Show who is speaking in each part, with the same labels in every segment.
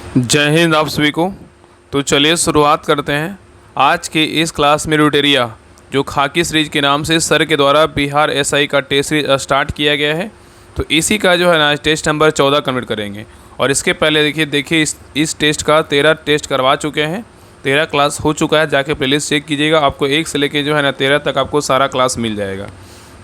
Speaker 1: जय हिंद आप सभी को। तो चलिए शुरुआत करते हैं। आज के इस क्लास में रूटेरिया जो खाकी सीरीज के नाम से सर के द्वारा बिहार एसआई का टेस्ट सीरीज स्टार्ट किया गया है, तो इसी का जो है ना टेस्ट नंबर 14 कंप्लीट करेंगे। और इसके पहले देखिए इस टेस्ट का 13 टेस्ट करवा चुके हैं, 13 क्लास हो चुका है। जाके प्लेलिस्ट चेक कीजिएगा, आपको 1 से लेके जो है ना 13 तक आपको सारा क्लास मिल जाएगा।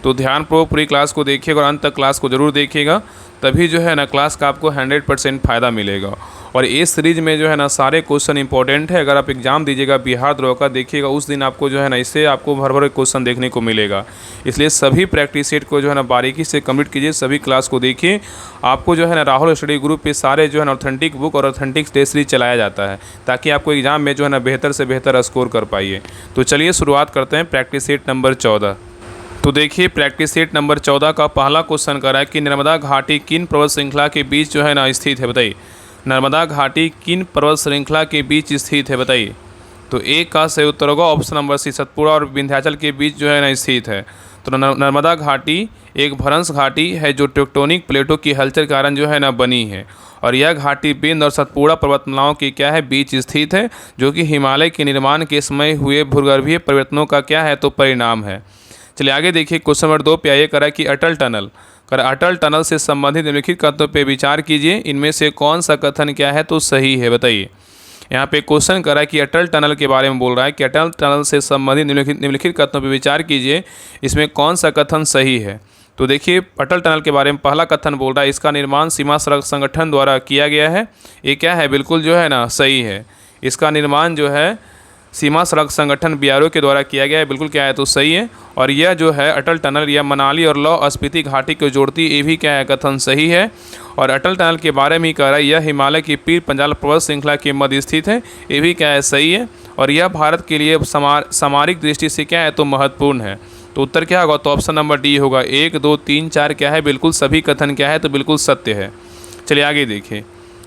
Speaker 1: तो ध्यानपूर्वक पूरी क्लास को देखिएगा और अंत तक क्लास को ज़रूर देखिएगा, तभी जो है ना क्लास का आपको 100% फ़ायदा मिलेगा। और इस सीरीज में जो है ना सारे क्वेश्चन इंपॉर्टेंट है। अगर आप एग्ज़ाम दीजिएगा बिहार द्रोह का, देखिएगा उस दिन आपको जो है ना इससे आपको भर भर क्वेश्चन देखने को मिलेगा। इसलिए सभी प्रैक्टिस सेट को जो है ना बारीकी से कंप्लीट कीजिए, सभी क्लास को देखिए। आपको जो है ना राहुल स्टडी ग्रुप पे सारे जो है ना ऑथेंटिक बुक और ऑथेंटिक टेस्ट सीरीज चलाया जाता है, ताकि आपको एग्ज़ाम में जो है ना बेहतर से बेहतर स्कोर कर पाइए। तो चलिए शुरुआत करते हैं प्रैक्टिस सेट नंबर 14। तो देखिए प्रैक्टिस सेट नंबर 14 का पहला क्वेश्चन कर रहा है कि नर्मदा घाटी किन पर्वत श्रृंखला के बीच जो है ना स्थित है, बताइए। नर्मदा घाटी किन पर्वत श्रृंखला के बीच स्थित है, बताइए। तो एक का सही उत्तर होगा ऑप्शन नंबर सी, सतपुड़ा और विंध्याचल के बीच जो है ना स्थित है। तो नर्मदा घाटी एक भ्रंश घाटी है जो टेक्टोनिक प्लेटों की हलचल के कारण जो है ना बनी है। और यह घाटी विंध्य और सतपुड़ा पर्वतमालाओं के क्या है बीच स्थित है, जो कि हिमालय के निर्माण के समय हुए भूगर्भीय परिवर्तनों का क्या है तो परिणाम है। चलिए आगे देखिए क्वेश्चन नंबर 2 पे आइए। करा कि अटल टनल से संबंधित निम्नलिखित कथनों पे विचार कीजिए, इनमें से कौन सा कथन क्या है तो सही है, बताइए। यहाँ पे क्वेश्चन करा कि अटल टनल के बारे में बोल रहा है कि अटल टनल से संबंधित निम्नलिखित कथनों पे विचार कीजिए, इसमें कौन सा कथन सही है। तो देखिए अटल टनल के बारे में पहला कथन बोल रहा है इसका निर्माण सीमा सड़क संगठन द्वारा किया गया है। ये क्या है, बिल्कुल जो है ना सही है। इसका निर्माण जो है सीमा सड़क संगठन बीआरओ के द्वारा किया गया है, बिल्कुल क्या है तो सही है। और यह जो है अटल टनल यह मनाली और लाहौल स्पीति घाटी को जोड़ती, ये भी क्या है कथन सही है। और अटल टनल के बारे में ही कह रहा है यह हिमालय की पीर पंजाल पर्वत श्रृंखला के मध्य स्थित है, ये भी क्या है सही है। और यह भारत के लिए सामरिक दृष्टि से क्या है तो महत्वपूर्ण है। तो उत्तर क्या होगा, तो ऑप्शन नंबर डी होगा। 1 2 3 4 क्या है, बिल्कुल सभी कथन क्या है तो बिल्कुल सत्य है। चलिए आगे देखिए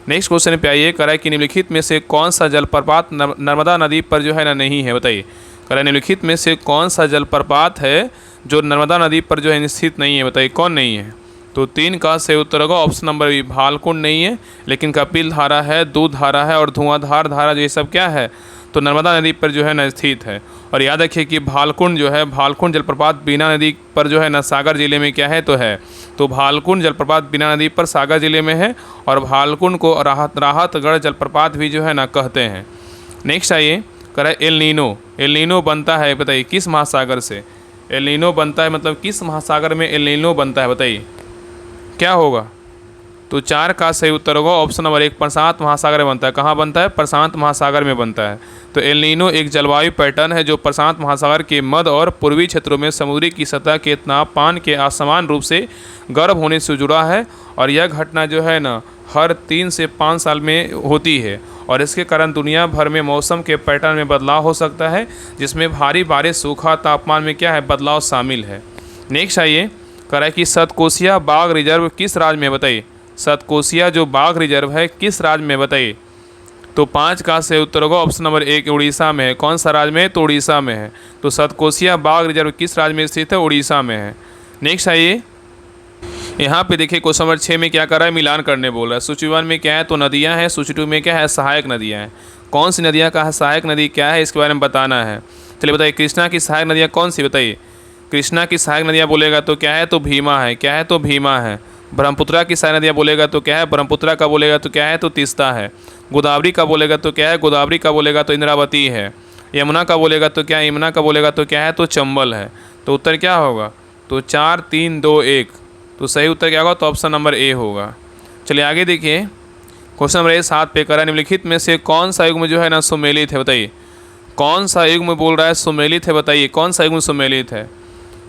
Speaker 1: नेक्स्ट क्वेश्चन पे आइए। करा कि निम्नलिखित में से कौन सा जलप्रपात नर्मदा नदी पर जो है ना नहीं है, बताइए। करा निम्नलिखित में से कौन सा जलप्रपात है जो नर्मदा नदी पर जो है स्थित नहीं है, बताइए कौन नहीं है। तो 3 का सही उत्तर होगा ऑप्शन नंबर बी, भालकुंड नहीं है, लेकिन कपिल धारा है, दूध धारा है और धुआंधार धारा, जो ये सब क्या है तो नर्मदा नदी पर जो है ना स्थित है। और याद रखिए कि भालकुंड जो है, भालकुंड जलप्रपात बीना नदी पर जो है ना सागर जिले में क्या है तो है। तो भालकुंड जलप्रपात बीना नदी पर सागर जिले में है, और भालकुंड को राहतगढ़ जलप्रपात भी जो है ना कहते हैं। नेक्स्ट आइए। करें एल नीनो बनता है, बताइए किस महासागर से। एल नीनो बनता है मतलब किस महासागर में एल नीनो बनता है, बताइए क्या होगा। तो 4 का सही उत्तर होगा ऑप्शन नंबर 1, प्रशांत महासागर में बनता है। कहाँ बनता है, प्रशांत महासागर में बनता है। तो एल नीनो एक जलवायु पैटर्न है जो प्रशांत महासागर के मध्य और पूर्वी क्षेत्रों में समुद्री की सतह के तापमान के असमान रूप से गर्म होने से जुड़ा है। और यह घटना जो है ना हर 3 से 5 साल में होती है, और इसके कारण दुनिया भर में मौसम के पैटर्न में बदलाव हो सकता है, जिसमें भारी बारिश, सूखा, तापमान में क्या है बदलाव शामिल है। नेक्स्ट आइए। करा कि सतकोसिया बाघ रिजर्व किस राज्य में, बताइए। सतकोसिया जो बाघ रिजर्व है किस राज्य में, बताइए। तो 5 का सही उत्तर होगा ऑप्शन नंबर 1, उड़ीसा में है। कौन सा राज्य में है, तो उड़ीसा में है। तो सतकोसिया बाघ रिजर्व किस राज्य में स्थित है, उड़ीसा में है। नेक्स्ट आइए। यहाँ पे देखिए क्वेश्चन नंबर 6 में क्या कर रहा है, मिलान करने बोल रहा है। सूची 1 में क्या है तो नदियाँ हैं, सूची 2 में क्या है सहायक नदियाँ हैं। कौन सी नदियाँ का सहायक नदी क्या है, इसके बारे में बताना है। चलिए बताइए कृष्णा की सहायक नदियाँ कौन सी, बताइए। कृष्णा की सहायक नदियाँ बोलेगा तो क्या है तो भीमा है, क्या है तो भीमा है। ब्रह्मपुत्रा की सहायक नदियाँ बोलेगा तो क्या है, ब्रह्मपुत्रा का बोलेगा तो क्या है तो तीस्ता है। गोदावरी का बोलेगा तो क्या है, गोदावरी का बोलेगा तो इंद्रावती है। यमुना का बोलेगा तो क्या है, यमुना का बोलेगा तो क्या है तो चंबल है। तो उत्तर क्या होगा, तो 4 3 2 1। तो सही उत्तर क्या होगा, तो ऑप्शन नंबर ए होगा। चलिए आगे देखिए क्वेश्चन नंबर 7 पे करा निम्नलिखित में से कौन सा युग्म जो है ना सुमेलित है, बताइए। कौन सा युग्म बोल रहा है सुमेलित है, बताइए कौन सा युग्म सुमेलित है।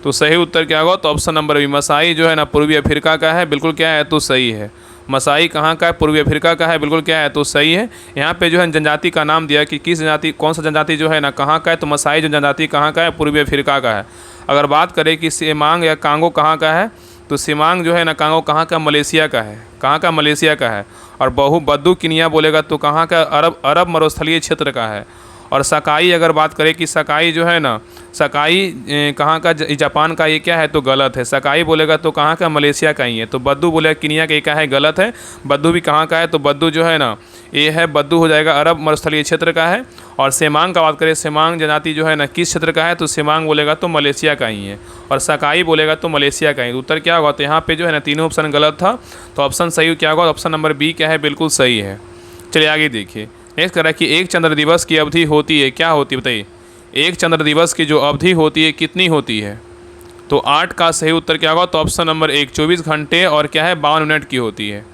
Speaker 1: तो सही उत्तर क्या होगा, तो ऑप्शन नंबर बी, मसाई जो है ना पूर्वी अफ्रीका का है, बिल्कुल क्या है तो सही है। मसाई कहाँ का है, पूर्वी अफ्रीका का है, बिल्कुल क्या है तो सही है। यहाँ पे जो है जनजाति का नाम दिया कि किस जनजाति, कौन सा जनजाति जो है ना कहाँ का है, तो मसाई जो जनजाति कहाँ का है, पूर्वी अफ्रीका का है। अगर बात करें कि सिमांग या कांगो कहाँ का है, तो सिमांग जो है ना कांगो कहाँ का, मलेशिया का है। कहाँ का, मलेशिया का है। और बद्दू किनिया बोलेगा तो कहाँ का, अरब मरुस्थलीय क्षेत्र का है। और सकाई अगर बात करें कि सकाई जो है ना, सकाई कहाँ का, जापान का, ये क्या है तो गलत है। सकाई बोलेगा तो कहाँ का, मलेशिया का ही है। तो बद्दू बोलेगा किनिया का, ये क्या है गलत है। बद्दू भी कहाँ का है तो बद्दू जो है ना ये है, बद्दू हो जाएगा अरब मरुस्थलीय क्षेत्र का है। और सेमांग का बात करें, सेमांग जनजाति जो है ना किस क्षेत्र का है तो सेमांग बोलेगा तो मलेशिया का ही है। और सकाई बोलेगा तो मलेशिया का ही। उत्तर क्या होगा, तो यहाँ पे जो है ना तीनों ऑप्शन गलत था। तो ऑप्शन सही क्या होगा, ऑप्शन नंबर बी क्या है, बिल्कुल सही है। चलिए आगे देखिए। नेक्स्ट कह रहा है कि एक चंद्र दिवस की अवधि होती है, क्या होती है बताइए। एक चंद्र दिवस की जो अवधि होती है कितनी होती है, तो 8 का सही उत्तर क्या होगा, तो ऑप्शन नंबर 1 24 घंटे और क्या है 52 मिनट की होती है।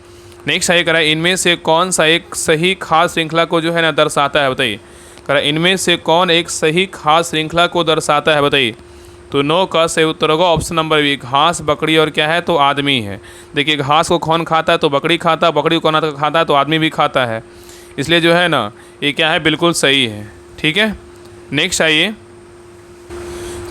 Speaker 1: नेक्स्ट सही करा, इनमें से कौन सा एक सही खास श्रृंखला को जो है ना दर्शाता है बताइए। करा इनमें से कौन एक सही खास श्रृंखला को दर्शाता है बताइए। तो 9 का सही उत्तर होगा ऑप्शन नंबर बी, घास, बकरी और क्या है तो आदमी है। देखिए घास को कौन खाता है तो बकरी खाता है, बकरी को कौन खाता है तो आदमी भी खाता है। इसलिए जो है ना ये क्या है बिल्कुल सही है। ठीक है, नेक्स्ट आइए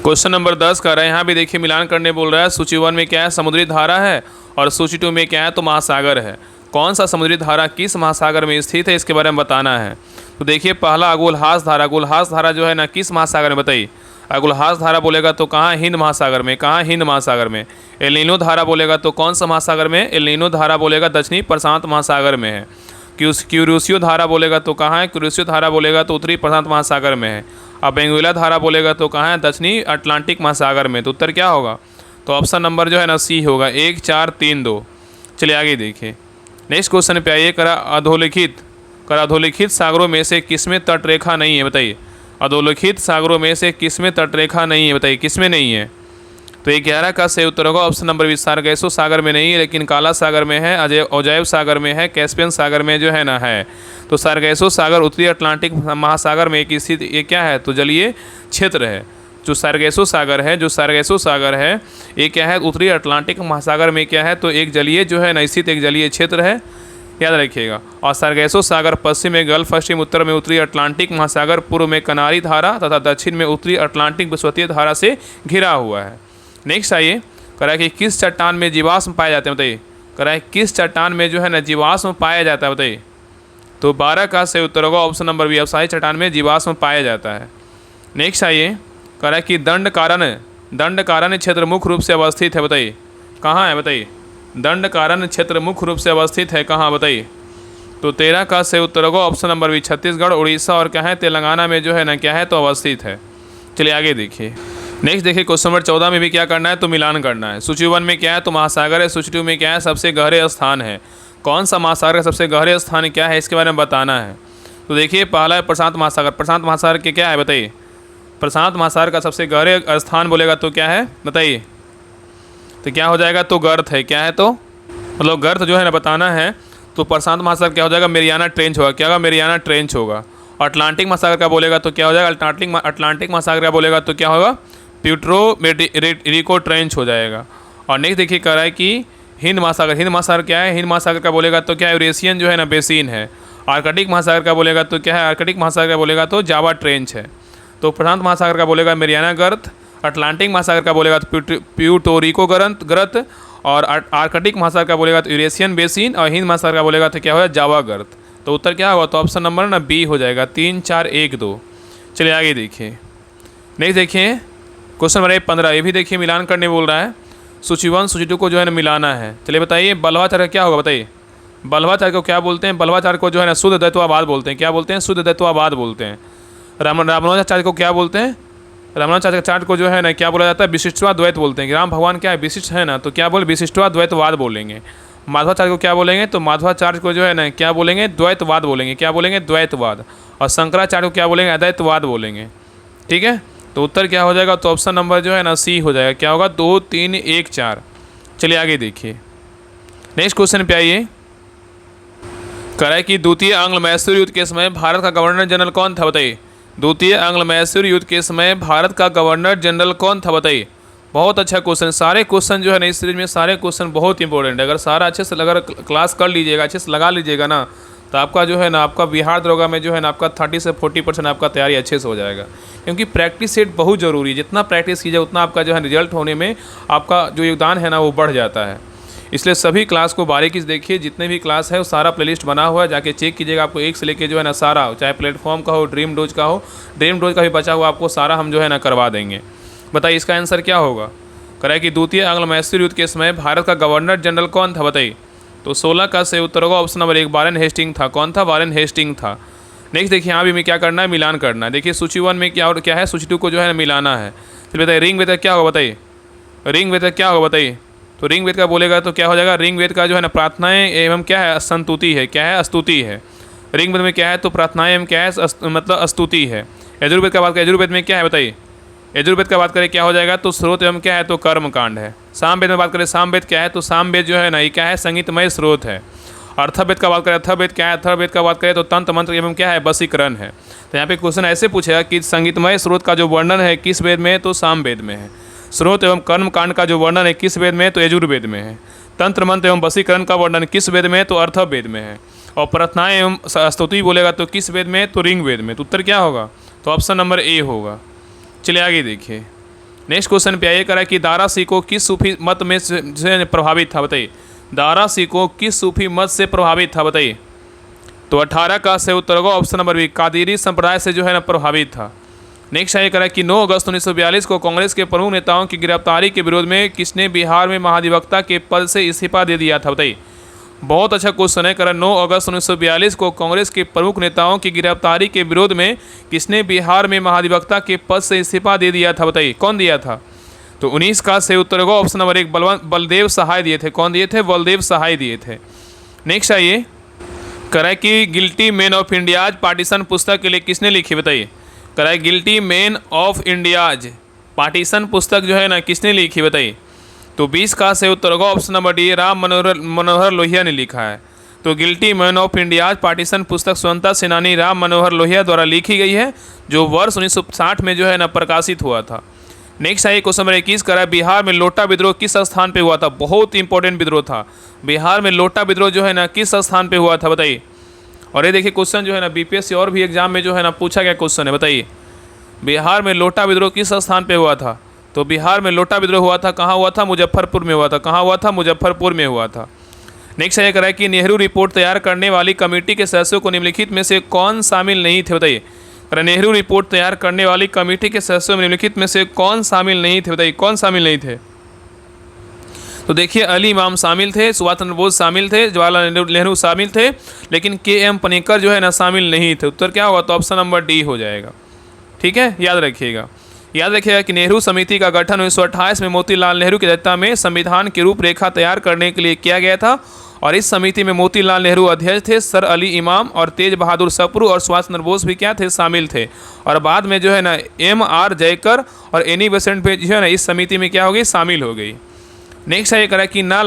Speaker 1: क्वेश्चन नंबर 10 का रहा है। यहाँ भी देखिए मिलान करने बोल रहा है। सूची 1 में क्या है, समुद्री धारा है, और सूची 2 में क्या है तो महासागर है। कौन सा समुद्री धारा किस महासागर में स्थित है इसके बारे में बताना है। तो देखिए पहला अगुलहास धारा, अगुलहास धारा जो है ना किस महासागर में बताइए। अगुलहास धारा बोलेगा तो कहाँ, हिंद महासागर में। कहाँ, हिंद महासागर में। एल नीनो धारा बोलेगा तो कौन सा महासागर में, एल नीनो धारा बोलेगा दक्षिणी प्रशांत महासागर में है। क्यूरिसियो धारा बोलेगा तो कहाँ है, क्यूरिसियो धारा बोलेगा तो उत्तरी प्रशांत महासागर में है। अब बेंगुइला धारा बोलेगा तो कहाँ है, दक्षिणी अटलांटिक महासागर में। तो उत्तर क्या होगा, तो ऑप्शन नंबर जो है ना सी होगा, 1 4 3 2। चलिए आगे देखिए। नेक्स्ट क्वेश्चन पे आइए। अधोलिखित सागरों में से किसमें तटरेखा नहीं है बताइए। अधोलिखित सागरों में से किसमें तटरेखा नहीं है बताइए, किसमें नहीं है। तो 11 का सही उत्तर होगा ऑप्शन नंबर 20, सारगैसो सागर में नहीं है, लेकिन काला सागर में है, अजैव सागर में है, कैस्पियन सागर में जो है ना है। तो सारगैसो सागर उत्तरी अटलांटिक महासागर में एक स्थित ये क्या है तो जलीय क्षेत्र है। जो सारगैसो सागर है, जो सारगैसो सागर है ये क्या है उत्तरी अटलांटिक महासागर में क्या है तो एक जलीय जो है ना स्थित एक जलीय क्षेत्र है, याद रखिएगा। और सारगैसो सागर पश्चिम में गल्फ स्ट्रीम, उत्तर में उत्तरी अटलांटिक महासागर, पूर्व में कनारी धारा तथा दक्षिण में उत्तरी अटलांटिक विषुवतीय धारा से घिरा हुआ है। नेक्स्ट आइए, कह रहा है कि किस चट्टान में जीवाश्म पाए जाते हैं बताइए। कह रहा है किस चट्टान में जो है ना जीवाश्म पाया जाता है बताइए। तो 12 का सही उत्तर होगा ऑप्शन नंबर बी, अवसायी चट्टान में जीवाश्म पाया जाता है। नेक्स्ट आइए, कह रहा है कि दंडकारण्य क्षेत्र मुख्य रूप से अवस्थित है बताइए। कहाँ है बताइए, दंडकारण्य क्षेत्र मुख्य रूप से अवस्थित है कहाँ बताइए। तो 13 का सही उत्तर होगा option number B, Chhattisgarh, Orissa और क्या है तेलंगाना में जो है ना क्या है तो अवस्थित है। चलिए आगे देखिए। नेक्स्ट देखिए क्वेश्चन नंबर 14 में भी क्या करना है तो मिलान करना है। सूची 1 में क्या है तो महासागर है, सूची 2 में क्या है सबसे गहरे स्थान है। कौन सा महासागर का सबसे गहरे स्थान क्या है इसके बारे में बताना है। तो देखिए पहला है प्रशांत महासागर। प्रशांत महासागर के क्या है बताइए। प्रशांत महासागर का सबसे गहरे स्थान बोलेगा तो क्या है बताइए। तो क्या हो जाएगा तो गर्त है, क्या है तो मतलब गर्त जो है ना बताना है। तो प्रशांत महासागर क्या हो जाएगा, मेरियाना ट्रेंच होगा। क्या होगा, मेरियाना ट्रेंच होगा। अटलांटिक महासागर का बोलेगा तो क्या हो जाएगा, अटलांटिक महासागर का बोलेगा तो क्या होगा, प्यूट्रो रिको ट्रेंच हो जाएगा। और नेक्स्ट देखिए कह रहा है कि हिंद महासागर। हिंद महासागर क्या है, हिंद महासागर का बोलेगा तो क्या यूरेशियन जो है ना बेसिन है। आर्कटिक महासागर का बोलेगा तो क्या है, आर्कटिक महासागर का बोलेगा तो जावा ट्रेंच है। तो प्रशांत महासागर का बोलेगा मेरियाना गर्त, अटलांटिक महासागर का बोलेगा तो प्यूटोरिको गर्त, और आर्कटिक महासागर का बोलेगा तो यूरेशियन बेसिन, और हिंद महासागर का बोलेगा तो क्या होगा जावा गर्त। तो उत्तर क्या होगा, तो ऑप्शन नंबर ना बी हो जाएगा, 3 4 1 2। चलिए आगे देखिए। नेक्स्ट देखिए क्वेश्चन नंबर 15, ये भी देखिए मिलान करने बोल रहा है। सूची 1 सूची 2 को जो है ना मिलाना है। चलिए बताइए बल्लभाचार्य का क्या होगा बताइए। बल्लभाचार्य को क्या बोलते हैं, बल्लभाचार्य को जो है ना शुद्ध द्वैतवाद बोलते हैं। क्या बोलते हैं, शुद्ध द्वैतवाद बोलते हैं। रामानुजाचार्य को क्या बोलते हैं, रामानुजाचार्य को जो है ना क्या बोला जाता है, विशिष्टवाद द्वैत बोलते हैं। राम भगवान क्या है विशिष्ट है ना, तो क्या बोले विशिष्टवाद द्वैतवाद बोलेंगे। माधवाचार्य को क्या बोलेंगे, तो माधवाचार्य को जो है ना क्या बोलेंगे, द्वैतवाद बोलेंगे। क्या बोलेंगे, द्वैतवाद। और शंकराचार्य को क्या बोलेंगे, अद्वैतवाद बोलेंगे। ठीक है, तो उत्तर क्या हो जाएगा, तो ऑप्शन नंबर जो है ना सी हो जाएगा। क्या होगा, 2 3 1 4। चलिए आगे देखिए। नेक्स्ट क्वेश्चन पे आइए। कह रहा है कि द्वितीय आंग्ल मैसूर युद्ध के समय भारत का गवर्नर जनरल कौन था बताइए। द्वितीय आंग्ल मैसूर युद्ध के समय भारत का गवर्नर जनरल कौन था बताइए। बहुत अच्छा क्वेश्चन। सारे क्वेश्चन जो है ना इस सीरीज में सारे क्वेश्चन बहुत इंपॉर्टेंट है। अगर सारा अच्छे से अगर क्लास कर लीजिएगा, अच्छे से लगा लीजिएगा ना, तो आपका जो है ना आपका बिहार दरोगा में जो है ना आपका 30 से 40% आपका तैयारी अच्छे से हो जाएगा। क्योंकि प्रैक्टिस सेट बहुत ज़रूरी है। जितना प्रैक्टिस कीजिए उतना आपका जो है रिजल्ट होने में आपका जो योगदान है ना वो बढ़ जाता है। इसलिए सभी क्लास को बारीकी से देखिए, जितने भी क्लास है वो सारा प्लेलिस्ट बना हुआ है, जाके चेक कीजिएगा। आपको एक से लेके जो है ना सारा, चाहे प्लेटफॉर्म का हो, ड्रीम डोज का हो, ड्रीम डोज का भी बचा हुआ आपको सारा हम जो है ना करवा देंगे। बताइए इसका आंसर क्या होगा। करें कि द्वितीय आंग्ल मैसूर युद्ध के समय भारत का गवर्नर जनरल कौन था, बताइए। तो 16 का सही उत्तर होगा ऑप्शन नंबर 1 वारेन हेस्टिंग था। कौन था, वारेन हेस्टिंग था। नेक्स्ट देखिए, यहाँ भी हमें क्या करना है, मिलान करना है। देखिए सूची 1 में क्या और क्या है, सूची 2 को जो है ना मिलाना है। तो बताइए रिंग वेद क्या होगा, बताइए रिंग वेद क्या होगा, बताइए। तो रिंग वेद का बोलेगा तो क्या हो जाएगा, रिंग वेद का जो है ना प्रार्थनाएं एवं क्या है, संतुति है। क्या है, स्तुति है। रिंग वेद में क्या है, तो प्रार्थनाएं एवं क्या है, मतलब स्तुति है। यजुर्वेद का बात करें, यजुर्वेद में क्या है, बताइए। यजुर्वेद का बात करें क्या हो जाएगा, तो स्रोत एवं क्या है, तो कर्म कांड है। सामवेद में बात करें, सामवेद क्या है, तो सामवेद जो है ना ये क्या है, संगीतमय स्रोत है। अर्थवेद का बात करें, अर्थवेद क्या है, अर्थवेद का बात करें तो तंत्र मंत्र एवं क्या है, वशीकरण है। तो यहाँ पे क्वेश्चन ऐसे पूछेगा कि संगीतमय स्रोत का जो वर्णन है किस वेद में है, तो सामवेद में है। स्रोत एवं कर्म कांड का जो वर्णन है किस वेद में है, तो यजुर्वेद में है। तंत्र मंत्र एवं वशीकरण का वर्णन किस वेद में है, तो अर्थवेद में है। और प्रार्थनाएं एवं स्तुति बोलेगा तो किस वेद में है, तो ऋग्वेद में। तो उत्तर क्या होगा, तो ऑप्शन नंबर ए होगा। चलिए आगे देखिए, नेक्स्ट क्वेश्चन पे आइए। करा कि दारा सिकोह किस सूफी मत में से प्रभावित था, बताइए। दारा सिकोह किस सूफी मत से प्रभावित था, बताइए। तो 18 का सही उत्तर होगा ऑप्शन नंबर बी, कादिरी संप्रदाय से जो है ना प्रभावित था। नेक्स्ट आइए करा कि 9 अगस्त 1942 को कांग्रेस के प्रमुख नेताओं की गिरफ्तारी के विरोध में किसने बिहार में महाधिवक्ता के पद से इस्तीफा दे दिया था, बताइए। बहुत अच्छा क्वेश्चन है। करा 9 अगस्त 1942 को कांग्रेस के प्रमुख नेताओं की गिरफ्तारी के विरोध में किसने बिहार में महाधिवक्ता के पद से इस्तीफा दे दिया था, बताइए। कौन दिया था, तो 19 का सही उत्तर होगा ऑप्शन नंबर 1, बलदेव सहाय दिए थे। कौन दिए थे, बलदेव सहाय दिए थे। नेक्स्ट आइए, करा कि guilty man of India's partition पुस्तक के लिए किसने लिखी, बताइए। करा guilty man of India's partition पुस्तक जो है ना किसने लिखी, बताइए। तो 20 का सही उत्तर होगा option number D, Ram Manohar Lohia ने लिखा है। तो guilty man of India's partition पुस्तक स्वतंत्रता सेनानी राम मनोहर लोहिया द्वारा लिखी गई है, जो वर्ष 1960 में जो है ना प्रकाशित हुआ था। नेक्स्ट आइए क्वेश्चन नंबर 21, करा बिहार में लोटा विद्रोह किस स्थान पे हुआ था। बहुत इंपॉर्टेंट विद्रोह था। बिहार में लोटा विद्रोह जो है ना किस स्थान पे हुआ था, बताइए। और ये देखिए क्वेश्चन जो है ना बीपीएससी और भी एग्जाम में जो है ना पूछा गया क्वेश्चन है, बताइए। बिहार में लोटा विद्रोह किस स्थान पे हुआ था। तो बिहार में लोटा विद्रोह हुआ था, कहाँ हुआ था, मुजफ्फरपुर में हुआ था। कहाँ हुआ था, मुजफ्फरपुर में हुआ था। नेक्स्ट ये करा कि नेहरू रिपोर्ट तैयार करने वाली कमेटी के सदस्यों को निम्नलिखित में से कौन शामिल नहीं थे, बताइए। नेहरू रिपोर्ट तैयार करने वाली कमेटी के सदस्यों में निम्नलिखित में से कौन शामिल नहीं थे, बताइए। कौन शामिल नहीं थे, तो देखिए अली इमाम शामिल थे, सुभाष चंद्र बोस शामिल थे, जवाहरलाल नेहरू शामिल थे, लेकिन के.एम. पनेकर जो है ना शामिल नहीं थे। उत्तर क्या होगा, तो ऑप्शन नंबर डी हो जाएगा। ठीक है, याद रखिएगा कि नेहरू समिति का गठन 1928 में मोतीलाल नेहरू की अध्यक्षता में संविधान की रूपरेखा तैयार करने के लिए किया गया था। और इस समिति में मोतीलाल नेहरू अध्यक्ष थे, सर अली इमाम और तेज बहादुर सप्रू और सुभाष चंद्र बोस भी क्या थे, शामिल थे। और बाद में जो है ना M.R. जयकर और एनी बेसेंट भी जो है ना इस समिति में क्या हो गई, शामिल हो गई। नेक्स्ट है करा कि ना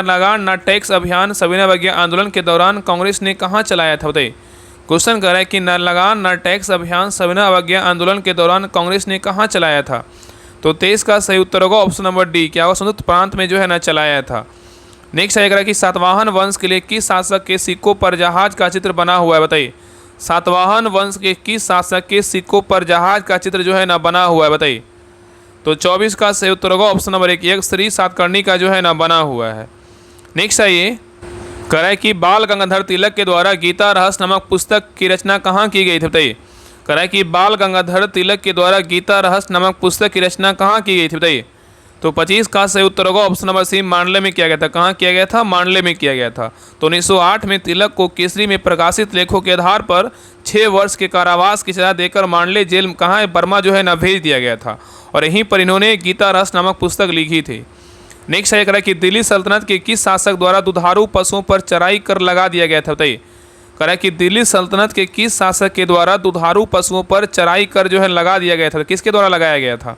Speaker 1: लगान, ना टैक्स अभियान सविनय अवज्ञा आंदोलन के दौरान कांग्रेस ने कहाँ चलाया था, बताइए। क्वेश्चन कर रहा है कि ना लगान ना टैक्स अभियान सविनय अवज्ञा आंदोलन के दौरान कांग्रेस ने कहाँ चलाया था। तो 23 का सही उत्तर होगा ऑप्शन नंबर डी, क्या होगा, संयुक्त प्रांत में जो है ना चलाया था। नेक्स्ट है कि सातवाहन वंश के लिए किस शासक के सिक्कों पर जहाज का चित्र बना हुआ है, बताइए। सातवाहन वंश के किस शासक के सिक्कों पर जहाज का चित्र जो है ना बना हुआ है, बताइए। तो 24 का सही उत्तर होगा ऑप्शन नंबर 1, श्री सातकर्णी का जो है ना बना हुआ है। नेक्स्ट आइए, कह रहा है कि बाल गंगाधर तिलक के द्वारा गीता रहस्य नामक पुस्तक की रचना कहाँ की गई थी, बताइए। कह रहा है कि बाल गंगाधर तिलक के द्वारा गीता रहस्य नामक पुस्तक की रचना कहाँ की गई थी, बताइए। तो 25 का सही उत्तर होगा ऑप्शन नंबर सी, मांडले में किया गया था। कहाँ किया गया था, मांडले में किया गया था। तो 1908 में तिलक को केसरी में प्रकाशित लेखों के आधार पर 6 वर्ष के कारावास की सजा देकर मांडले जेल कहाँ है, बर्मा जो है ना भेज दिया गया था। और यहीं पर इन्होंने गीता रहस्य नामक पुस्तक लिखी थी। नेक्स्ट है कि दिल्ली सल्तनत के किस शासक द्वारा दुधारू पशुओं पर चराई कर लगा दिया गया था, बताइए। कह रहा है कि दिल्ली सल्तनत के किस शासक के द्वारा दुधारू पशुओं पर चराई कर जो है लगा दिया गया था, किसके द्वारा लगाया गया था।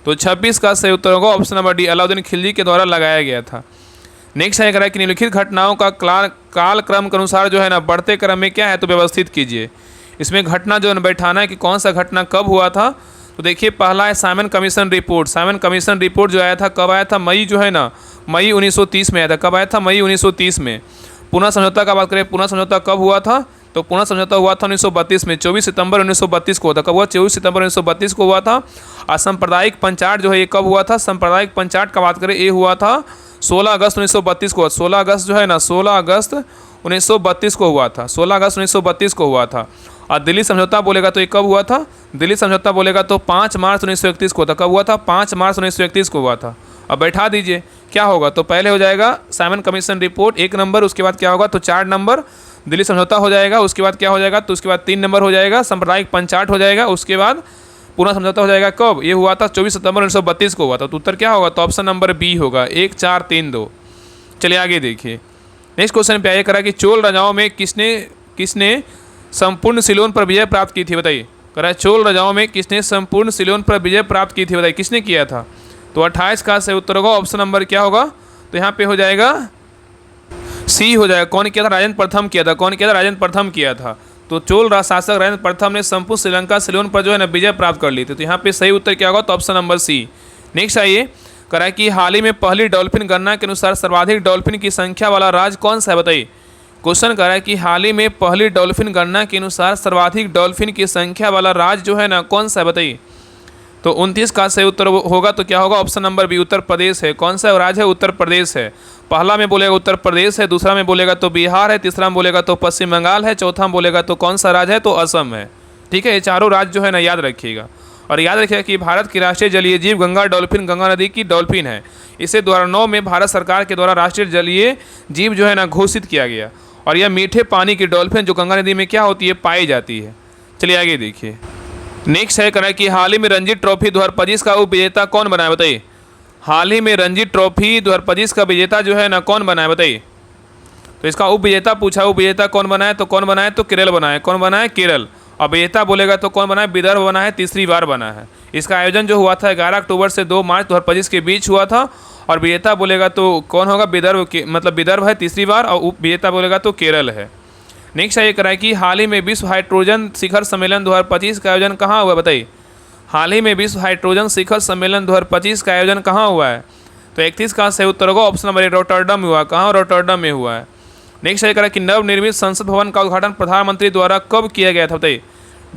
Speaker 1: तो 26 का सही उत्तर होगा option number D, Alauddin Khilji के द्वारा लगाया गया था। नेक्स्ट है कह रहा है कि निम्नलिखित घटनाओं का काल क्रम के अनुसार जो है ना बढ़ते क्रम में क्या है, तो व्यवस्थित कीजिए। इसमें घटना जो है बैठाना है कि कौन सा घटना कब हुआ था। तो देखिए पहला है Simon commission report. Simon commission report जो आया था कब आया था, मई जो है ना मई 1930 में आया था। कब आया था, मई 1930 में। पुणे समझौता का बात करें, पुणे समझौता कब हुआ था, तो पुणे समझौता हुआ था 1932 में, 24 सितंबर 1932 को हुआ था। कब हुआ, 24 सितंबर 1932 को हुआ था। और सांप्रदायिक पंचाट जो है ये कब हुआ था, सांप्रदायिक पंचाट का बात करें ये हुआ था 16 अगस्त 1932 को, 16 अगस्त जो है ना, 16 अगस्त 1932 को हुआ था, 16 अगस्त 1932 को हुआ था। और दिल्ली समझौता बोलेगा तो ये कब हुआ था? दिल्ली समझौता बोलेगा तो 5 मार्च 1931 को था। कब हुआ था? 5 मार्च 1931 को हुआ था। अब बैठा दीजिए, क्या होगा? तो पहले हो जाएगा साइमन कमीशन रिपोर्ट 1 नंबर, उसके बाद क्या होगा? तो 4 नंबर दिल्ली समझौता हो जाएगा, उसके बाद क्या हो जाएगा? तो उसके बाद 3 नंबर हो जाएगा सांप्रदायिक पंचायत हो जाएगा, उसके बाद पूरा समझौता हो जाएगा। कब ये हुआ था? 24 सितंबर 1932 को हुआ था। तो उत्तर क्या होगा? तो ऑप्शन नंबर बी होगा, 1 4 3 2। चलिए आगे देखिए, नेक्स्ट क्वेश्चन पे आइए, करा कि चोल राजाओं में किसने संपूर्ण सिलोन पर विजय प्राप्त की थी? बताइए, करा चोल राजाओं में किसने संपूर्ण सिलोन पर विजय प्राप्त की थी? बताइए किसने किया था? तो 28 का से उत्तर होगा ऑप्शन नंबर क्या होगा? तो यहाँ पे हो जाएगा सी हो जाएगा। कौन किया था? राजेंद्र प्रथम किया था। कौन किया था? राजेंद्र प्रथम किया था। तो चोल शासक राजेंद्र प्रथम ने संपूर्ण श्रीलंका सिलोन पर जो है ना विजय प्राप्त कर ली थी। तो यहाँ पे सही उत्तर क्या होगा? तो ऑप्शन नंबर सी। नेक्स्ट आइए, करा कि हाल ही में पहली डॉल्फिन गणना के अनुसार सर्वाधिक डॉल्फिन की संख्या वाला राज्य कौन सा है? बताइए, क्वेश्चन करा है कि हाल ही में पहली डॉल्फिन गणना के अनुसार सर्वाधिक डॉल्फिन की संख्या वाला राज्य जो है ना कौन सा है? बताइए। तो 29 का सही उत्तर होगा तो क्या होगा? Option number B, Uttar Pradesh है। कौन सा राज्य है? उत्तर प्रदेश है। पहला में बोलेगा उत्तर प्रदेश है, दूसरा में बोलेगा तो बिहार है, तीसरा में बोलेगा तो पश्चिम बंगाल है, चौथा में बोलेगा तो कौन सा राज्य है? तो असम है। ठीक है, ये चारों राज्य जो है ना याद रखिएगा। और याद रखिएगा कि भारत की राष्ट्रीय जलीय जीव गंगा डॉल्फिन गंगा नदी की डॉल्फिन है। इसे 2009 में भारत सरकार के द्वारा राष्ट्रीय जलीय जीव जो है ना घोषित किया गया। और यह मीठे पानी की डॉल्फिन जो गंगा नदी में क्या होती है? पाई जाती है। चलिए आगे देखिए, नेक्स्ट है करें कि हाल ही में रणजी ट्रॉफी 2025 का उपविजेता कौन बना है? बताइए, हाल ही में रणजी ट्रॉफी 2025 का विजेता जो है ना कौन बना है? बताइए। तो इसका उपविजेता पूछा, उपविजेता कौन बना है? तो कौन बना है? तो केरल बना है। कौन बना है? केरल। और विजेता बोलेगा तो कौन बना है? विदर्भ बना है, तीसरी बार बना है। इसका आयोजन जो हुआ था 11 अक्टूबर से 2 मार्च 2025 के बीच हुआ था। और विजेता बोलेगा तो कौन होगा? विदर्भ के, मतलब विदर्भ है तीसरी बार, और उपविजेता बोलेगा तो केरल है। नेक्स्ट ये कराए कि हाल ही में विश्व हाइड्रोजन शिखर सम्मेलन 2025 का आयोजन कहाँ हुआ? बताइए, हाल ही में विश्व हाइड्रोजन शिखर सम्मेलन 2025 का आयोजन कहाँ हुआ है? तो 31 का सही उत्तर होगा ऑप्शन नंबर ए, रोटरडम में हुआ। कहाँ? रोटरडम में हुआ है। नेक्स्ट ये करा कि नवनिर्मित संसद भवन का उद्घाटन प्रधानमंत्री द्वारा कब किया गया था? बताइए,